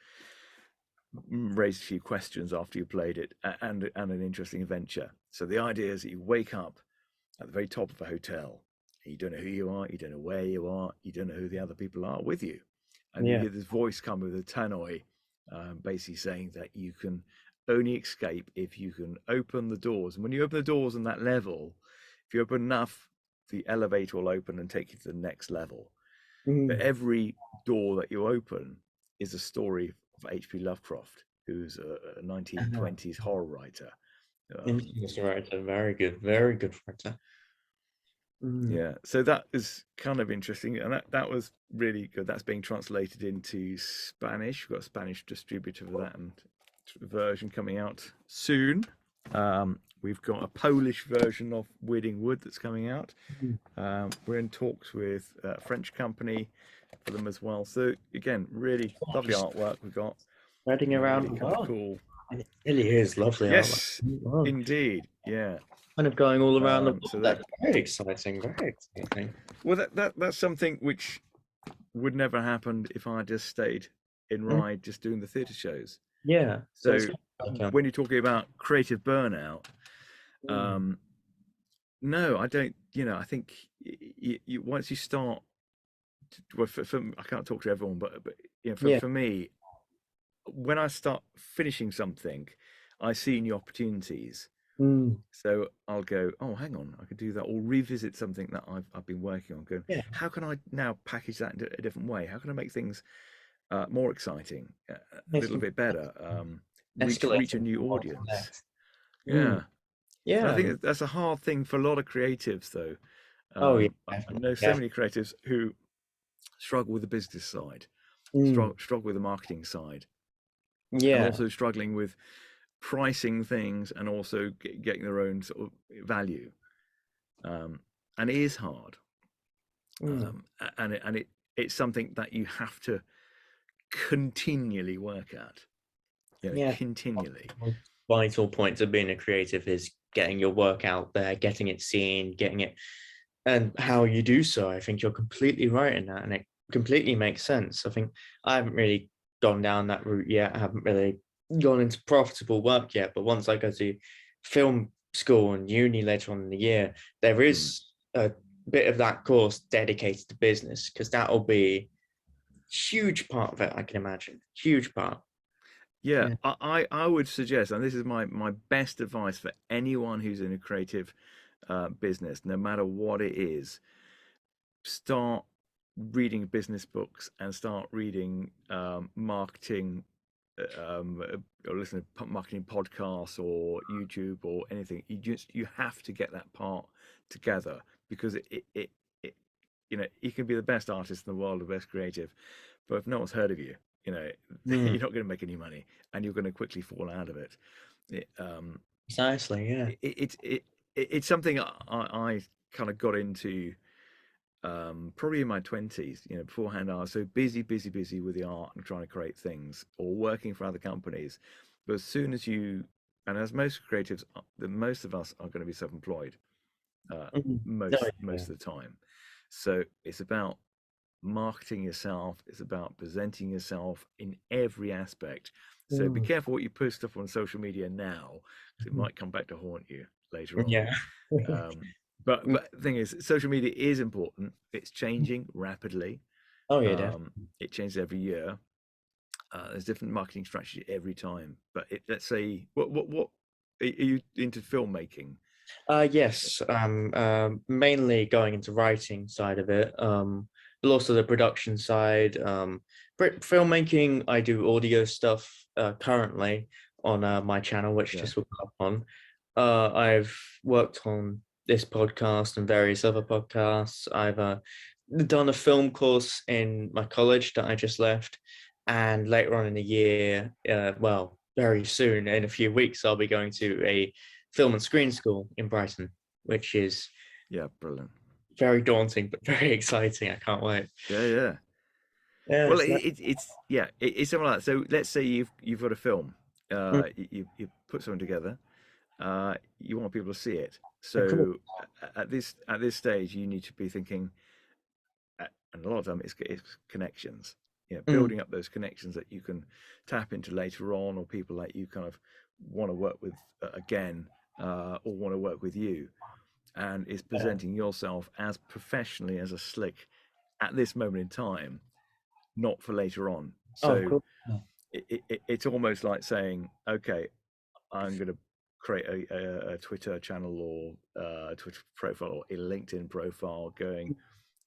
raise a few questions after you played it, and an interesting adventure. So the idea is that you wake up at the very top of a hotel, and you don't know who you are, you don't know where you are, you don't know who the other people are with you, and you hear this voice come with a tannoy, basically saying that you can only escape if you can open the doors. And when you open the doors on that level, if you open enough, the elevator will open and take you to the next level. But every door that you open is a story of H.P. Lovecraft, who's a 1920s horror writer. Interesting writer, very good writer. Yeah, so that is kind of interesting, and that was really good. That's being translated into Spanish. We've got a Spanish distributor for that, and version coming out soon. We've got a Polish version of Weeding Wood that's coming out. We're in talks with a French company for them as well. So again, really lovely artwork we've got. Spreading around really the kind of world. cool. It really is lovely. Yes, artwork. indeed. Yeah. Kind of going all around the world. So That's very exciting. Very exciting. Well, that's something which would never happen if I just stayed in Ride, just doing the theatre shows. Yeah. So when you're talking about creative burnout, no, I don't. I think you once you start. Well, I can't talk to everyone, but for me, when I start finishing something, I see new opportunities. So I'll go, oh, hang on, I could do that, or revisit something that I've been working on. Going, how can I now package that in a different way? How can I make things more exciting, a little bit better, reach a new audience? Yeah. Yeah. I think that's a hard thing for a lot of creatives, though. I know so many creatives who struggle with the business side, struggle with the marketing side, and also struggling with pricing things, and also getting their own sort of value. And it is hard, and it's something that you have to continually work at. Continually. Vital points of being a creative is getting your work out there, getting it seen, getting it, and how you do so. I think you're completely right in that, and it completely makes sense. I think I haven't really gone down that route yet. I haven't really gone into profitable work yet, but once I go to film school and uni later on in the year, there is a bit of that course dedicated to business, because that will be a huge part of it, I can imagine. Huge part. Yeah. I would suggest, and this is my best advice for anyone who's in a creative business, no matter what it is, start reading business books and start reading marketing, or listen to marketing podcasts or YouTube or anything. You have to get that part together, because it you can be the best artist in the world, the best creative, but if no one's heard of you, you're not going to make any money, and you're going to quickly fall out of it. Precisely, yeah. It's something I kind of got into probably in my 20s. Beforehand I was so busy with the art and trying to create things, or working for other companies. But as soon as and as most creatives, most of us are going to be self-employed most of the time. So it's about marketing yourself, it's about presenting yourself in every aspect. So be careful what you post stuff on social media now, because it might come back to haunt you later on. But the thing is, social media is important. It's changing rapidly. It changes every year. There's different marketing strategy every time. But let's say, what are you into filmmaking? Yes, mainly going into writing side of it, but also the production side. Filmmaking, I do audio stuff currently on my channel, which just will come up on. I've worked on this podcast and various other podcasts. I've done a film course in my college that I just left, and later on in the year, well, very soon, in a few weeks, I'll be going to a film and screen school in Brighton, which is brilliant, very daunting but very exciting. I can't wait. Yeah, well, it's something like that. So let's say you've got a film, you put something together, you want people to see it. Of course. So at this stage, you need to be thinking, and a lot of them it's connections. You know, Mm, building up those connections that you can tap into later on, or people that you kind of want to work with again, or want to work with you, and is yeah. presenting yourself as professionally as a slick at this moment in time, not for later on. Oh, of So course. Yeah. it's almost like saying, okay, I'm going to create a Twitter channel or a Twitter profile or a LinkedIn profile going,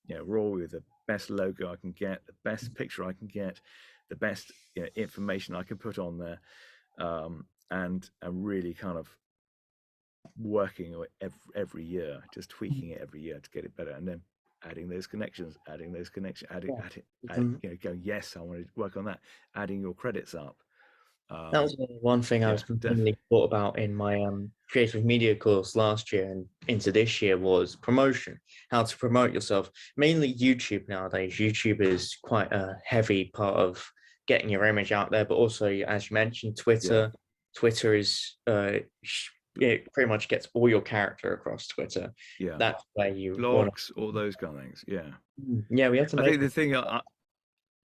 you know, raw with the best logo I can get, the best picture I can get, the best, you know, information I can put on there, and really kind of working on it every year, just tweaking it every year to get it better, and then adding those connections, Yeah. you know, going, yes, I want to work on that, adding your credits up. That was one thing I Yeah, was mainly thought about in my creative media course last year and into this year was promotion, how to promote yourself. Mainly YouTube nowadays. YouTube is quite a heavy part of getting your image out there, but also, as you mentioned, yeah, Twitter. Twitter is it pretty much gets all your character across Twitter. yeah. That's where you want Blogs, all those kind of things. Yeah, to. Yeah, we have to I make. think the thing, Yeah.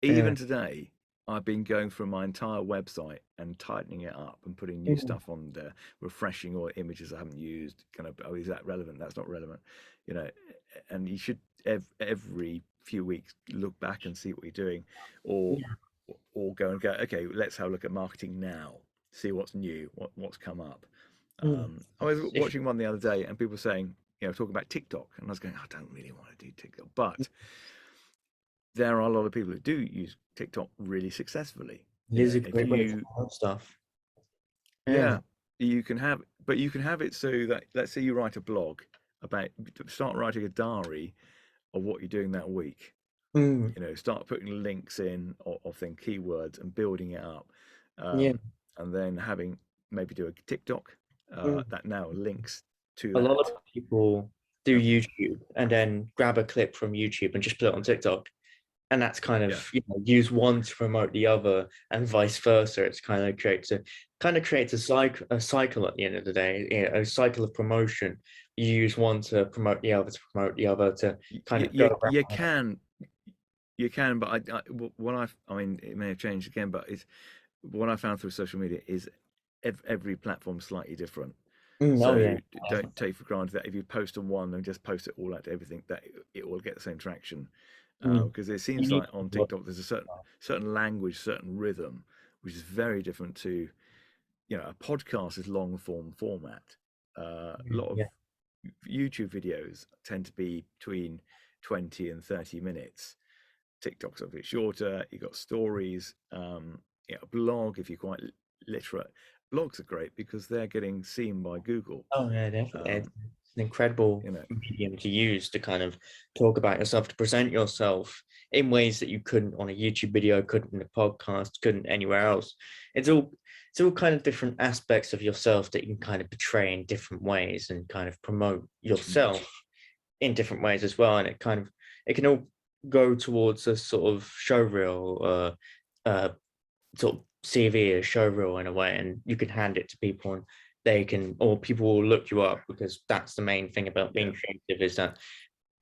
even today, I've been going through my entire website and tightening it up and putting new Mm, stuff on there, refreshing all images I haven't used. Kind of, oh, is that relevant? That's not relevant, you know. And you should every few weeks look back and see what you're doing, or yeah. go and go. Okay, let's have a look at marketing now. See what's new, what's come up. Mm. I was If watching one the other day, and people were saying, you know, talking about TikTok, and I was going, I don't really want to do TikTok, but there are a lot of people who do use TikTok really successfully. it You is know, a if great way to you, promote stuff. yeah, Yeah. you can have, but you can have it so that, let's say you write a blog about, start writing a diary of what you're doing that week. Mm, You know, start putting links in of things, keywords, and building it up, yeah. and then having maybe do a TikTok Mm. that now links to A lot that. of people do Um, YouTube and then grab a clip from YouTube and just put it on TikTok. And that's kind yeah, of, use one to promote the other and vice versa. It's kind of creates a cycle at the end of the day, a cycle of promotion. You use one to promote the other, to promote the other, to kind of go you around. can, but I mean, it may have changed again, but it's what I found through social media is every platform is slightly different. Mm, oh yeah. So don't take for granted that if you post on one and just post it all out to everything, that it will get the same traction. Mm. Because it You seems need like on to. TikTok there's a certain language, certain rhythm, which is very different to, you know, a podcast is long form format. A lot of Yeah. YouTube videos tend to be between 20 and 30 minutes. TikTok's a bit shorter. You've got stories. You know, a blog, if you're quite literate, blogs are great because they're getting seen by Google. Oh yeah, definitely. It's Um, an incredible you know, medium to use to kind of talk about yourself, to present yourself in ways that you couldn't on a YouTube video, couldn't in a podcast, couldn't anywhere else. It's all kind of different aspects of yourself that you can kind of portray in different ways and kind of promote yourself in different ways as well. And it can all go towards a sort of showreel, sort of CV, a showreel in a way, and you can hand it to people and or people will look you up, because that's the main thing about yeah. being creative, is that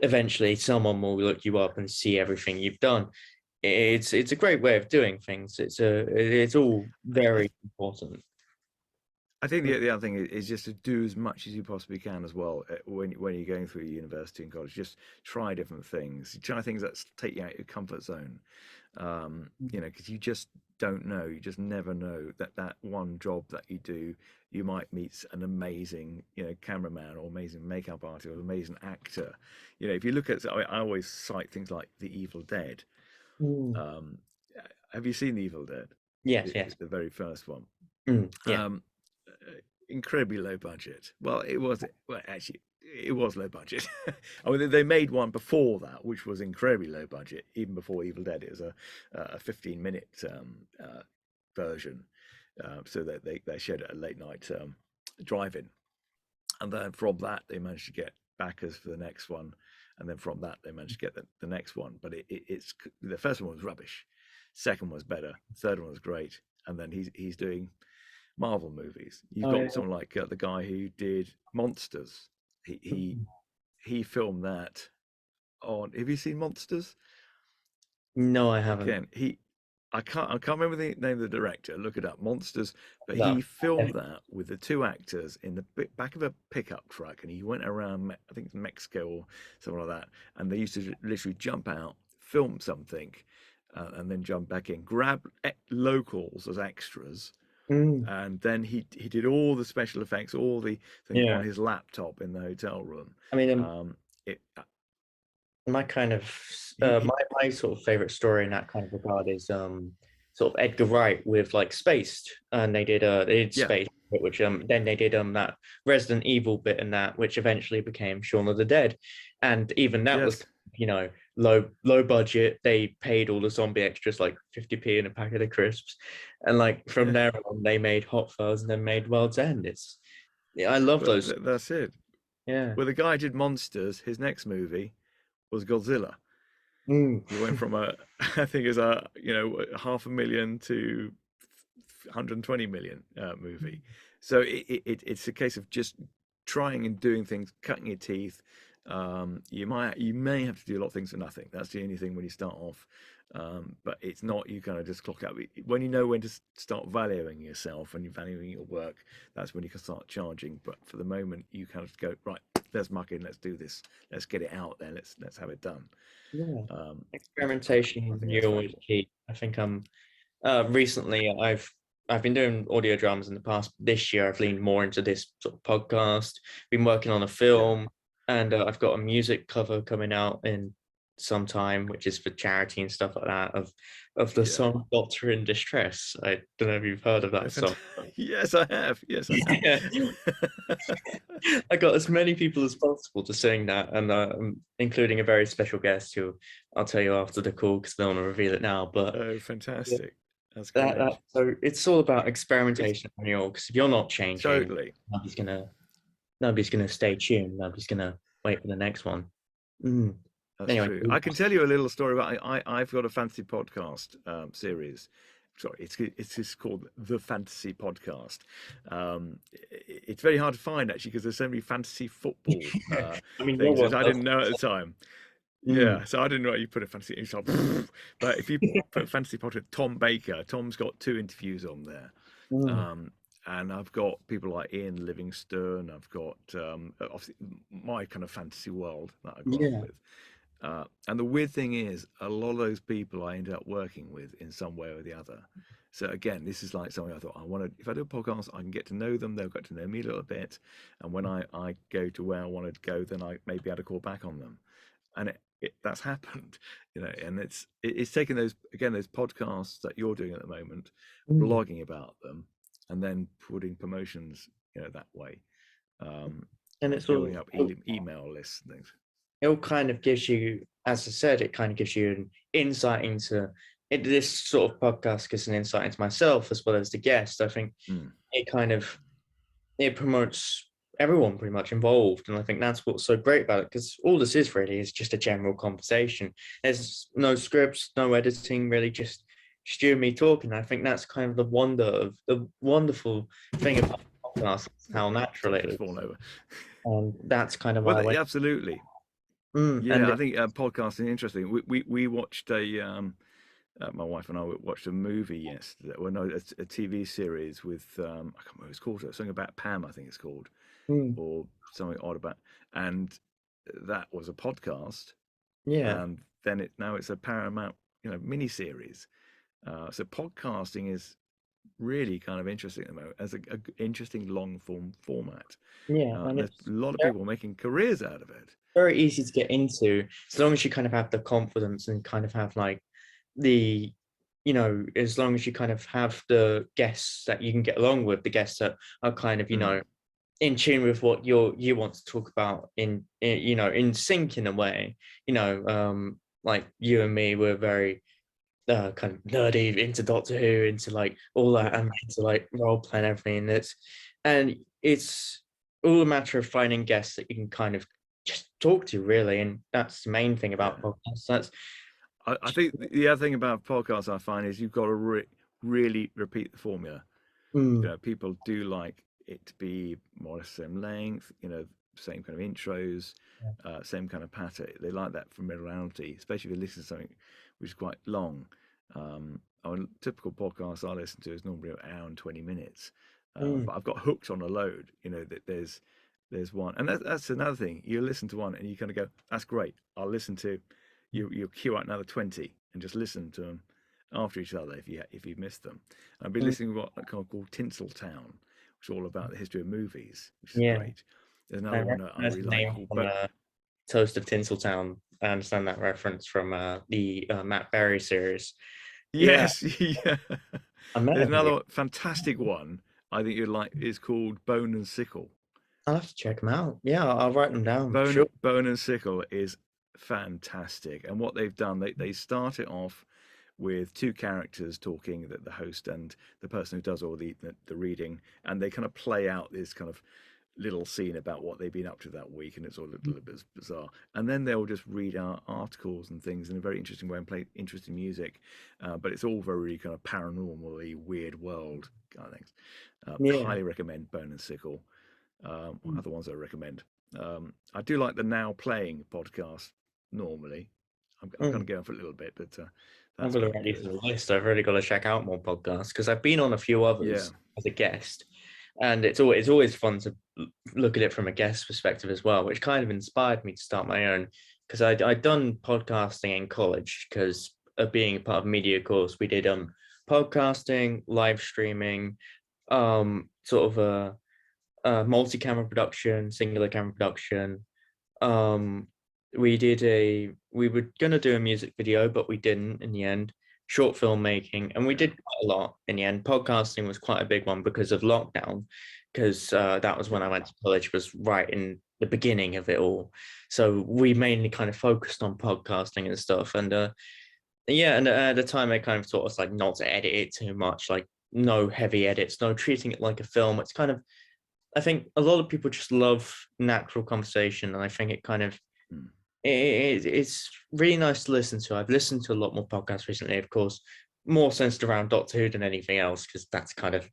eventually someone will look you up and see everything you've done. It's a great way of doing things. It's all I, very important. I think the other thing is just to do as much as you possibly can as well when you're going through university and college. Just try different things. Try things that take you out of your comfort zone. You know, because you just don't know. You just never know that one job that you do, you might meet an amazing, you know, cameraman or amazing makeup artist or amazing actor. You know, if you look at, I always cite things like The Evil Dead. Mm. Um, have you seen The Evil Dead? Yes, yes. The very first one. Yeah. Um, Incredibly low budget. Well, it was, well, actually, it was low budget. I mean, they made one before that, which was incredibly low budget, even before Evil Dead. It was a 15-minute version, so that they showed it at late night drive-in, and then from that they managed to get backers for the next one, and then from that they managed to get the next one. But it's the first one was rubbish, second one was better, third one was great, and then he's doing Marvel movies. You've Oh, got yeah. someone like the guy who did Monsters. He filmed that on. Have you seen Monsters? No, I haven't. Again, I can't remember the name of the director. Look it up, Monsters. But No. he filmed that with the two actors in the back of a pickup truck, and he went around, I think it's Mexico or something like that. And they used to literally jump out, film something, and then jump back in, grab locals as extras, Mm, and then he did all the special effects, all the thing on yeah. his laptop in the hotel room. I mean, It my kind of he my sort of favorite story in that kind of regard is sort of Edgar Wright with like Spaced, and they did yeah, Space, which then they did that Resident Evil bit in that, which eventually became Shaun of the Dead, and even that was, yes. you know, low budget. They paid all the zombie extras like 50p in a packet of crisps, and like from Yeah. there on they made Hot Fuzz and then made World's End. It's I love Well, those. that's it. Yeah. Well, the guy did Monsters. His next movie was Godzilla. Mm. He went from I think it's a, you know, 500,000 to 120 million movie. So it's a case of just trying and doing things, cutting your teeth. You may have to do a lot of things for nothing. That's the only thing when you start off. But it's not, you kind of just clock out. When you know when to start valuing yourself and you're valuing your work, that's when you can start charging. But for the moment, you kind of go, right, let's muck in, let's do this, let's get it out there, let's have it done. Yeah. Which Experimentation I think is that's always valuable. key. I think recently I've been doing audio dramas in the past. This year I've leaned more into this sort of podcast. Been working on a Yeah. film, and I've got a music cover coming out in some time, which is for charity and stuff like that. Of the Yeah. song "Doctor in Distress." I don't know if you've heard of that song. Yes, I have. Yes, I Yeah. have. I got as many people as possible to sing that, and including a very special guest who I'll tell you after the call because I don't want to reveal it now. But Oh, fantastic. That's that great. so it's all about It's experimentation on your, because if you're not changing, totally. nobody's gonna nobody's gonna stay tuned. Nobody's gonna wait for the next one. Mm. That's Anyway, true. I can tell you a little story about I've got a fantasy podcast series. Sorry, it's just called the Fantasy Podcast. It's very hard to find actually because there's so many fantasy football I mean, no things that one I does. didn't know at the time. Mm. Yeah, so I didn't know you put a fantasy. It's like, but if you put fantasy podcast, Tom Baker, Tom's got 2 interviews on there. Mm. And I've got people like Ian Livingstone. I've got obviously my kind of fantasy world that I grew up Yeah. with. And the weird thing is, a lot of those people I ended up working with in some way or the other. So again, this is like something I thought I want to. If I do a podcast, I can get to know them. They'll get to know me a little bit. And when I go to where I want to go, then I may be able to call back on them. And that's happened, you know. And it's taking those podcasts that you're doing at the moment, Mm. blogging about them, and then putting promotions, you know, that way. And it's all Building up email lists and things. it all kind of gives you, as I said, it kind of gives you an insight into this sort of podcast gives an insight into myself as well as the guest. I think it promotes everyone pretty much involved, and I think that's what's so great about it, because all this is really is just a general conversation. There's no scripts, no editing, really, just you and me talking. I think that's kind of the wonderful thing about podcasts, how natural it is, Fall over. and that's kind of why I Well, went. absolutely. And Yeah, I think podcasting is interesting. We watched my wife and I watched a movie yesterday. Well, no, a TV series with I can't remember what it's called. Something about Pam, I think it's called, or something odd about. And that was a podcast, yeah, and then now it's a Paramount, you know, mini series. So podcasting is really kind of interesting at the moment as a interesting long form format. yeah, and There's it's a lot of people making careers out of it. very easy to get into as long as you kind of have the confidence and kind of have like the as long as you kind of have the guests that you can get along with, the guests that are kind of in tune with what you want to talk about in sync in a way, like you and me were very kind of nerdy into Doctor Who, into like all that, and into like role playing everything. And it's all a matter of finding guests that you can kind of just talk to, really, and that's the main thing about podcasts. I think the other thing about podcasts I find is you've got to really repeat the formula. You Mm. know, people do like it to be more or less the same length, you know, same kind of intros, same kind of pattern. They like that familiarity, especially if you listen to something which is quite long. On a typical podcast I listen to is normally an hour and 20 minutes. Mm. But I've got hooked on a load, you know, that there's one. And that's another thing. You listen to one and you kind of go, that's great. I'll listen to, you'll queue out another 20 and just listen to them after each other if you've missed them. I've been Mm. listening to what I called Tinseltown, which is all about the history of movies, which is Yeah, great. There's I another one that I recognize really the like name called from Toast of Tinseltown. I understand that reference from the Matt Berry series. Yeah, Yes, yeah. I met There's him. another fantastic one I think you'd like. It's called Bone and Sickle. I'll have to check them out. Yeah, I'll write them down. Sure. Bone and Sickle is fantastic, and what they've done, they start it off with two characters talking, that the host and the person who does all the reading, and they kind of play out this kind of little scene about what they've been up to that week, and it's all a little bit bizarre. And then they'll just read out articles and things in a very interesting way and play interesting music, but it's all very kind of paranormally weird world kind of things. Yeah. Highly recommend Bone and Sickle. What other ones I recommend? I do like the Now Playing podcast normally. I'm kind Mm. of going for a little bit, but I'm that's going to quite add these to good. the list. I've really got to check out more podcasts because I've been on a few Yeah. others as a guest, and it's always fun to look at it from a guest perspective as well, which kind of inspired me to start my own. Because I'd done podcasting in college because of being a part of media course, we did podcasting, live streaming, sort of a multi-camera production, singular camera production. Um, we were gonna do a music video, but we didn't in the end. Short film making, and we did quite a lot in the end. Podcasting was quite a big one because of lockdown, because that was when I went to college, was right in the beginning of it all. So we mainly kind of focused on podcasting and stuff. And yeah, and at the time they kind of taught us like not to edit it too much, like no heavy edits, no treating it like a film. It's kind of, I think a lot of people just love natural conversation, and I think it kind of Mm. it's really nice to listen to. I've listened to a lot more podcasts recently, of course, more centered around Doctor Who than anything else, because that's kind of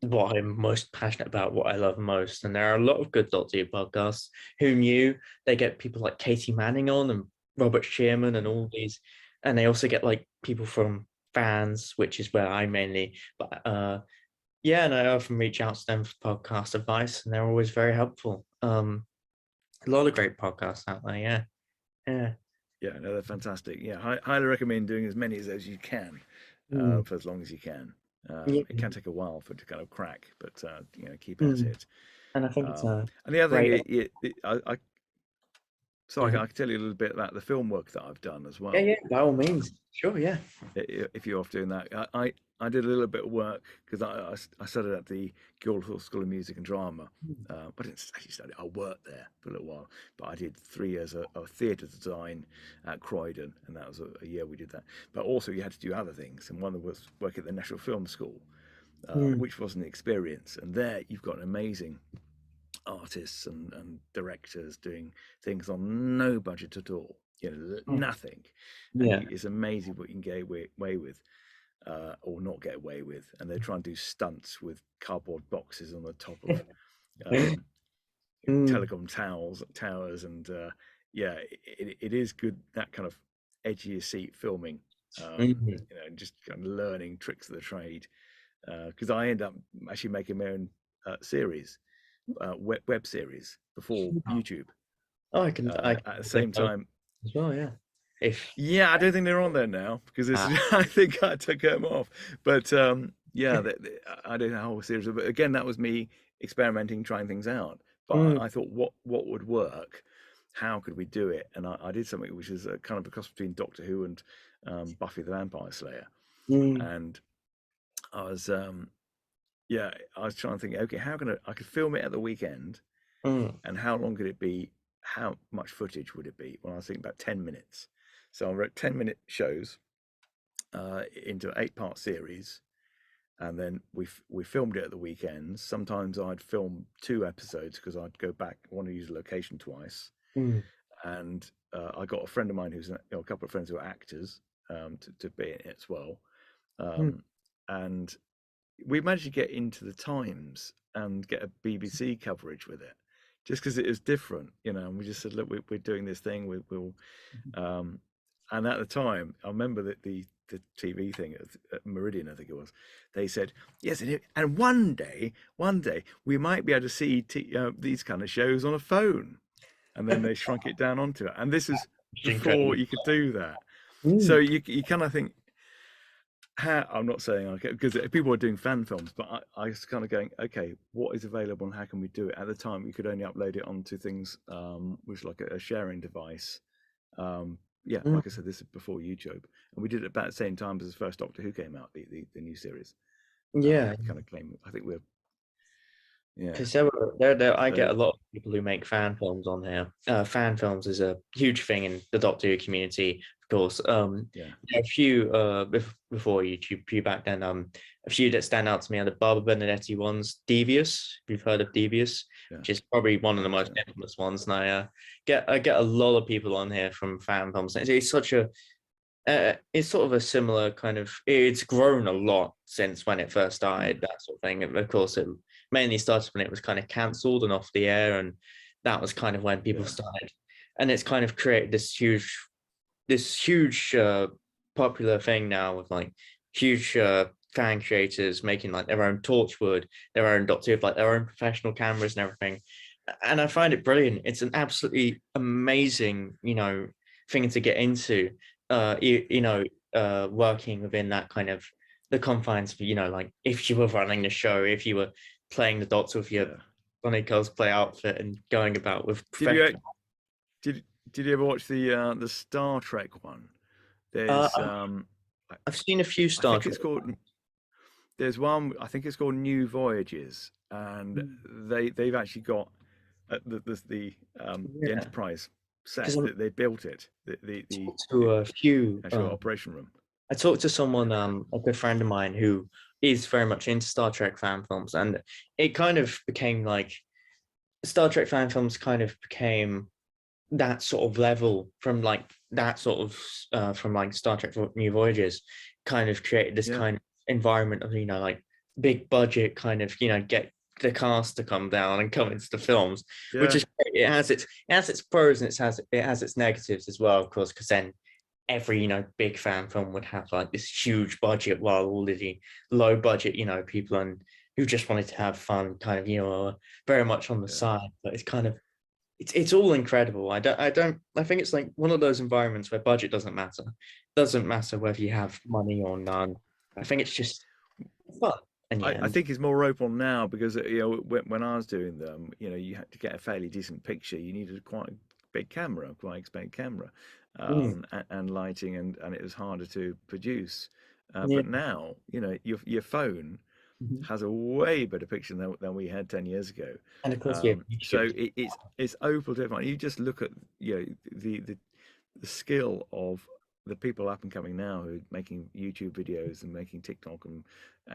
what I'm most passionate about, what I love most. And there are a lot of good Doctor Who podcasts. Who knew? They get people like Katie Manning on and Robert Shearman and all these, and they also get like people from fans, which is where I mainly, but yeah, and I often reach out to them for podcast advice, and they're always very helpful. A lot of great podcasts out there. Yeah, yeah. Yeah, no, they're fantastic. Yeah, highly recommend doing as many of those as you can, Mm. for as long as you can. Yeah. It can take a while for it to kind of crack, but you know, keep at Mm. it. And I think it's a And the other great. thing, so Yeah. I can tell you a little bit about the film work that I've done as Yeah, well. yeah, by all means. Sure, yeah. If you're off doing that, I did a little bit of work because I studied at the Guildhall School of Music and Drama. I didn't actually study; I worked there for a little while. But I did 3 years of theatre design at Croydon, and that was a year we did that. But also, you had to do other things, and one of them was work at the National Film School, Mm. which was an experience. And there, you've got amazing artists and directors doing things on no budget at all. You know, Mm. nothing, and Yeah. it's amazing what you can get away with, or not get away with. And they try and do stunts with cardboard boxes on the top of Mm. telecom towers, and yeah, it is good, that kind of edge of your seat filming. Mhm. You know, and just kind of learning tricks of the trade. Because I end up actually making my own series, web series before YouTube. Oh, I can At the think same those time, as well, yeah. If yeah, I don't think they're on there now because it's, ah, I think I took them off. But yeah, I did a whole series of. But again, that was me experimenting, trying things out. But mm, I thought, what would work? How could we do it? And I did something which is a kind of a cross between Doctor Who and Buffy the Vampire Slayer. mm, And I was, yeah, I was trying to think, okay, how can I could film it at the weekend, mm, and how long could it be? How much footage would it be? Well, I was thinking about 10 minutes. So I wrote 10-minute shows into an 8-part series, and then we filmed it at the weekends. Sometimes I'd film 2 episodes because I'd go back, I want to use a location twice, mm, and I got a friend of mine who's a couple of friends who are actors, to be in it as well, mm, and we managed to get into the Times and get a BBC coverage with it, just because it was different, you know. And we just said, look, we're doing this thing. We'll and at the time, I remember that the TV thing at Meridian, I think it was, they said, yes, and one day we might be able to see these kind of shows on a phone. And then they shrunk it down onto it. And this is before you could do that. So you kind of think, I'm not saying because people are doing fan films, but I was kind of going, okay, what is available and how can we do it? At the time, we could only upload it onto things, which like a sharing device. Like I said, this is before YouTube, and we did it about the same time as the first Doctor Who came out, the new series. Yeah, kind of claim. I think we're. Yeah, because I get a lot of people who make fan films on here. Fan films is a huge thing in the Doctor Who community, of course. A few before YouTube, few back then. A few that stand out to me are the Barbara Benedetti ones. Devious, if you've heard of Devious, which is probably one of the most infamous ones. And I get a lot of people on here from fan films. It's such a it's sort of a similar kind of. It's grown a lot since when it first started, that sort of thing. Of course, it mainly started when it was kind of cancelled and off the air, and that was kind of when people started, and it's kind of created this huge popular thing now with like huge fan creators making like their own Torchwood, their own Doctor Who, like their own professional cameras and everything. And I find it brilliant. It's an absolutely amazing, thing to get into. Working within that kind of the confines of, like if you were running the show, if you were playing the Doctor with your funny cosplay outfit and going about with professional. Did you ever watch the Star Trek one? There's I've seen a few Star Trek. There's one, I think it's called New Voyages, and they've actually got the Enterprise set that they built it. To a few actual operation room. I talked to someone, a good friend of mine, who is very much into Star Trek fan films, and it kind of became like Star Trek fan films kind of became that sort of level from like that sort of from like Star Trek New Voyages kind of created this kind of environment of like big budget kind of get the cast to come down and come into the films, which is great. It has its pros and it has its negatives as well, of course, because then every big fan film would have like this huge budget, while all of the low budget people and who just wanted to have fun kind of very much on the side. But it's kind of it's all incredible. I think it's like one of those environments where budget doesn't matter. It doesn't matter whether you have money or none. I think it's just fun. I think it's more open now because when I was doing them, you had to get a fairly decent picture. You needed quite a big camera, quite expensive camera, and lighting, and it was harder to produce. But now, your phone has a way better picture than we had 10 years ago. And of course, so it's open to everyone. You just look at the skill of the people up and coming now who are making YouTube videos and making TikTok, and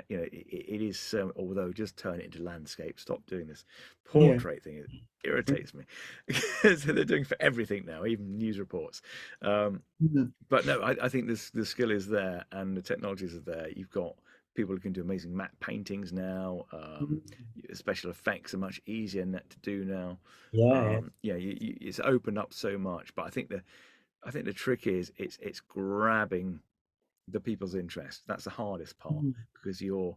it is so. Although just turn it into landscape. Stop doing this portrait thing. It irritates me because they're doing for everything now, even news reports. But no, I think the skill is there and the technologies are there. You've got people who can do amazing matte paintings now. Special effects are much easier to do now. It's opened up so much. But I think the trick is it's grabbing the people's interest. That's the hardest part because you're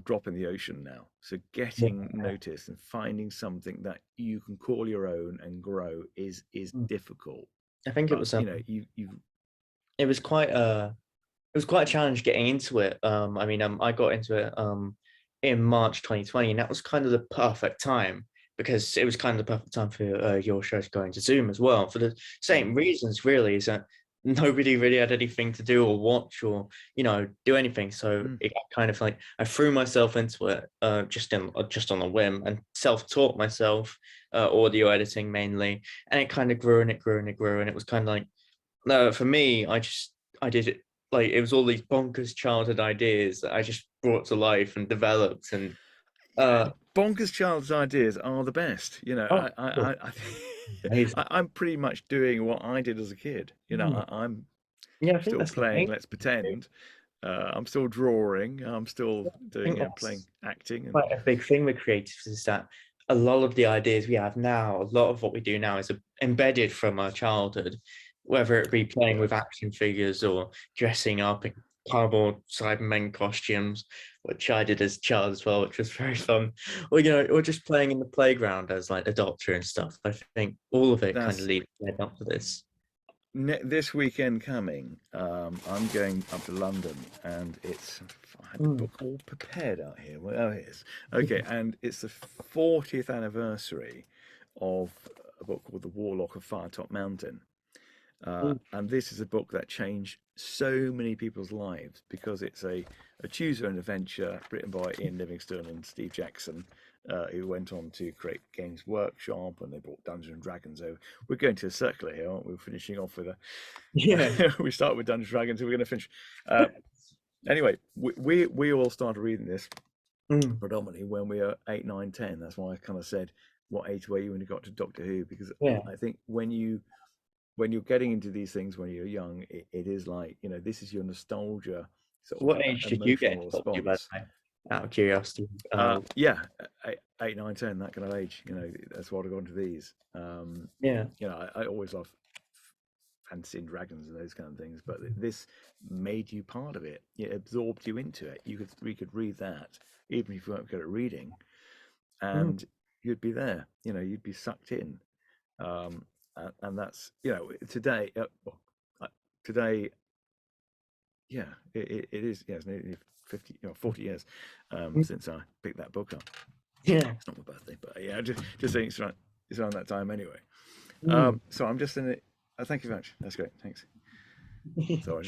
dropping the ocean now. So getting noticed and finding something that you can call your own and grow is difficult. I think it was it was quite a challenge getting into it. I got into it in March 2020, and that was kind of the perfect time, because it was kind of the perfect time for your show to go into Zoom as well, for the same reasons, really, is that nobody really had anything to do or watch or, do anything. So it kind of like, I threw myself into it just on a whim, and self-taught myself audio editing mainly. And it kind of grew and it grew and it grew. And it was kind of like, for me, I did it. Like, it was all these bonkers childhood ideas that I just brought to life and developed. And bonkers childhood ideas are the best. I'm pretty much doing what I did as a kid. I'm still playing Let's Pretend, I'm still drawing. I'm still doing think playing acting. And, quite a big thing with creatives is that a lot of the ideas we have now, a lot of what we do now is embedded from our childhood, whether it be playing with action figures or dressing up in cardboard Cybermen costumes, which I did as a child as well, which was very fun. Or or just playing in the playground as like a doctor and stuff. I think all of it kind of led up to this. This weekend coming, I'm going up to London, and I had the book all prepared out here. Well, oh, it is. Okay, and it's the 40th anniversary of a book called The Warlock of Firetop Mountain. And this is a book that changed so many people's lives because it's a choose your own adventure written by Ian Livingstone and Steve Jackson, who went on to create Games Workshop, and they brought Dungeons and Dragons over. We're going to a circular here, aren't we? We're finishing off with we start with Dungeons and Dragons, and we're going to finish. Anyway, we all started reading this predominantly when we were 8, 9, 10. That's why I kind of said, what age were you when you got to Doctor Who? Because I think when you're getting into these things when you're young, it is like, this is your nostalgia. What age did you get response. Out of curiosity? 8, 9, 10, that kind of age. That's why I got into these. I always love fantasy and dragons and those kind of things, but this made you part of it. It absorbed you into it. We could read that even if you weren't good at reading, and you'd be there. You'd be sucked in. And that's today. Today, it is. It's nearly 40 years since I picked that book up. It's not my birthday, but just saying it's around that time anyway. So I'm just in it. Thank you very much. That's great. Thanks. Sorry.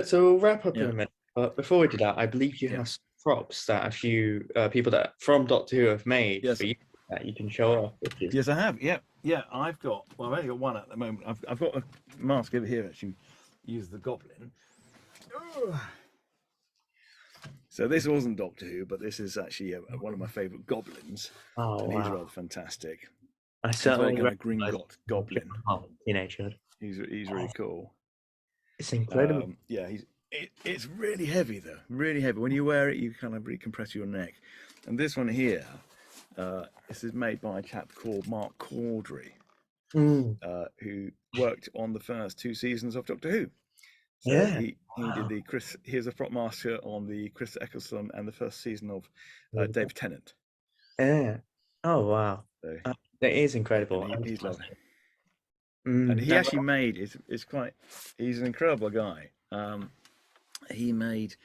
So we'll wrap up in a minute. But before we do that, I believe you have some props that a few people that from Doctor Who have made for you that you can show off. Yes, I have. Yeah. I've only got one at the moment. I've got a mask over here that you use the Goblin. So this wasn't Doctor Who, but this is actually one of my favourite goblins. And he's rather fantastic. I certainly kind of green goblin. Teenagehood. He's really cool. It's incredible. It's really heavy though. Really heavy. When you wear it, you kind of really compress your neck. And this one here, this is made by a chap called Mark Caudry, who worked on the first 2 seasons of Doctor Who. So he did he was a prop master on the Chris Eccleston and the first season of David Tennant. Oh wow. So, that is incredible. He's lovely. And he actually made he's an incredible guy. He made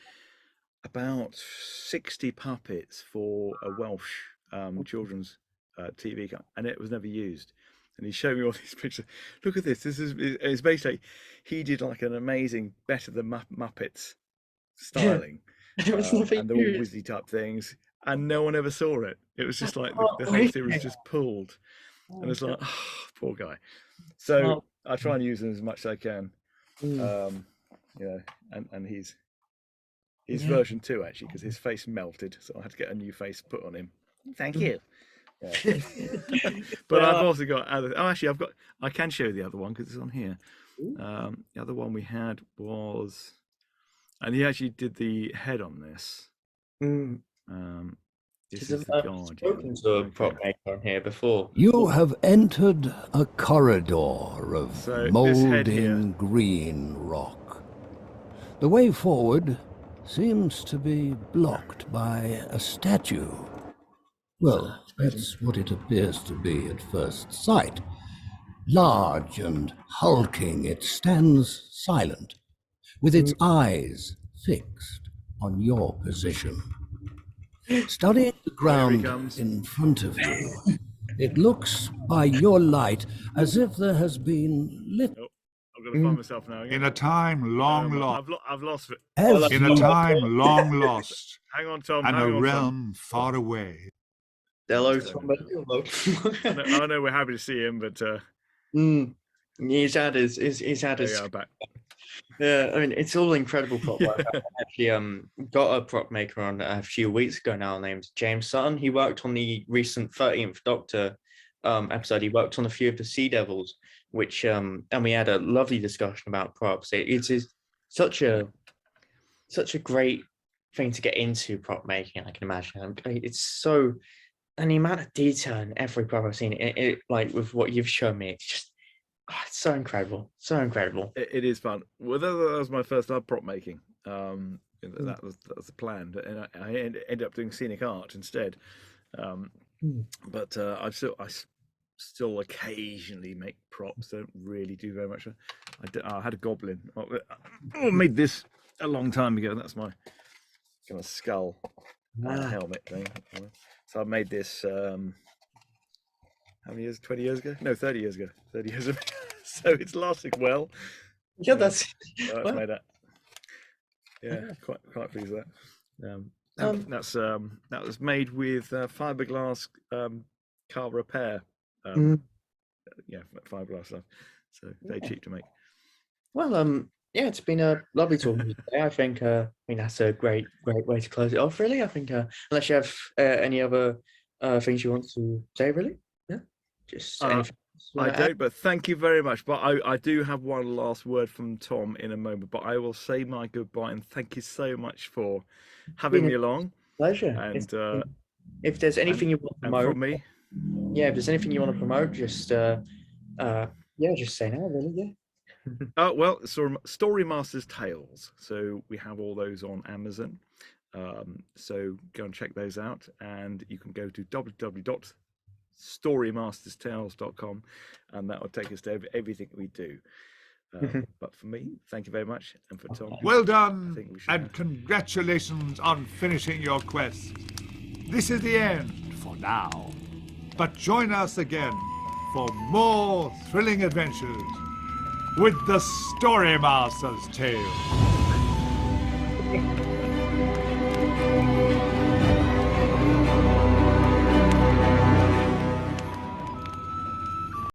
about 60 puppets for a Welsh children's TV, and it was never used. And he showed me all these pictures. Look at this. It's basically, he did like an amazing, better than Muppets styling. And they're all Wizzy type things. And no one ever saw it. It was just like the whole thing was just pulled. And it's like, poor guy. So I try and use them as much as I can. And he's version 2 actually, because his face melted. So I had to get a new face put on him. Thank you. But I've also got I can show you the other one because it's on here. The other one we had was, and he actually did the head on this. This is the Guardian. Spoken to a prop maker on here before. You have entered a corridor of molding green rock. The way forward seems to be blocked by a statue. Well, that's what it appears to be at first sight. Large and hulking, it stands silent, with its eyes fixed on your position. Studying the ground in front of you, it looks by your light as if there has been little... I've got to find myself now. In a time long lost. I've lost it. In a time long lost. Hang on, Tom. And a realm far away. Hello, Tom. I know we're happy to see him, but he's had his back. Yeah, I mean, it's all incredible prop work. I actually got a prop maker on a few weeks ago now named James Sutton. He worked on the recent 13th Doctor episode. He worked on a few of the Sea Devils, which and we had a lovely discussion about props. It is such a great thing to get into, prop making. I can imagine it's so, and the amount of detail in every prop I've seen, it like with what you've shown me, it's just it's so incredible, so incredible. It is fun. Well, that was my first love, prop making. That was the plan, and I ended up doing scenic art instead. But I still occasionally make props. Don't really do very much. I had a goblin. I made this a long time ago. That's my kind of skull helmet thing. So I made this. How many years? 20 years ago? No, 30 years ago. 30 years ago. So it's lasted well. Yeah, that's made that. Yeah, quite pleased with that. That was made with fiberglass car repair. Yeah, fiberglass stuff. So very cheap to make. Well, yeah, it's been a lovely talking to you today. I think that's a great way to close it off. Really, I think unless you have any other things you want to say, really, yeah, just anything. I don't, but thank you very much. But I do have one last word from Tom in a moment, but I will say my goodbye and thank you so much for having me along. Pleasure. And if there's anything you want to promote, from me, yeah, if there's anything you want to promote, just just say now, really, yeah. Well, Storymaster's Tales. So we have all those on Amazon. So go and check those out, and you can go to www.storymasterstales.com, and that will take us to everything we do. But for me, thank you very much, and for Tom, well done, and congratulations on finishing your quest. This is the end for now, but join us again for more thrilling adventures with the Storymaster's Tale.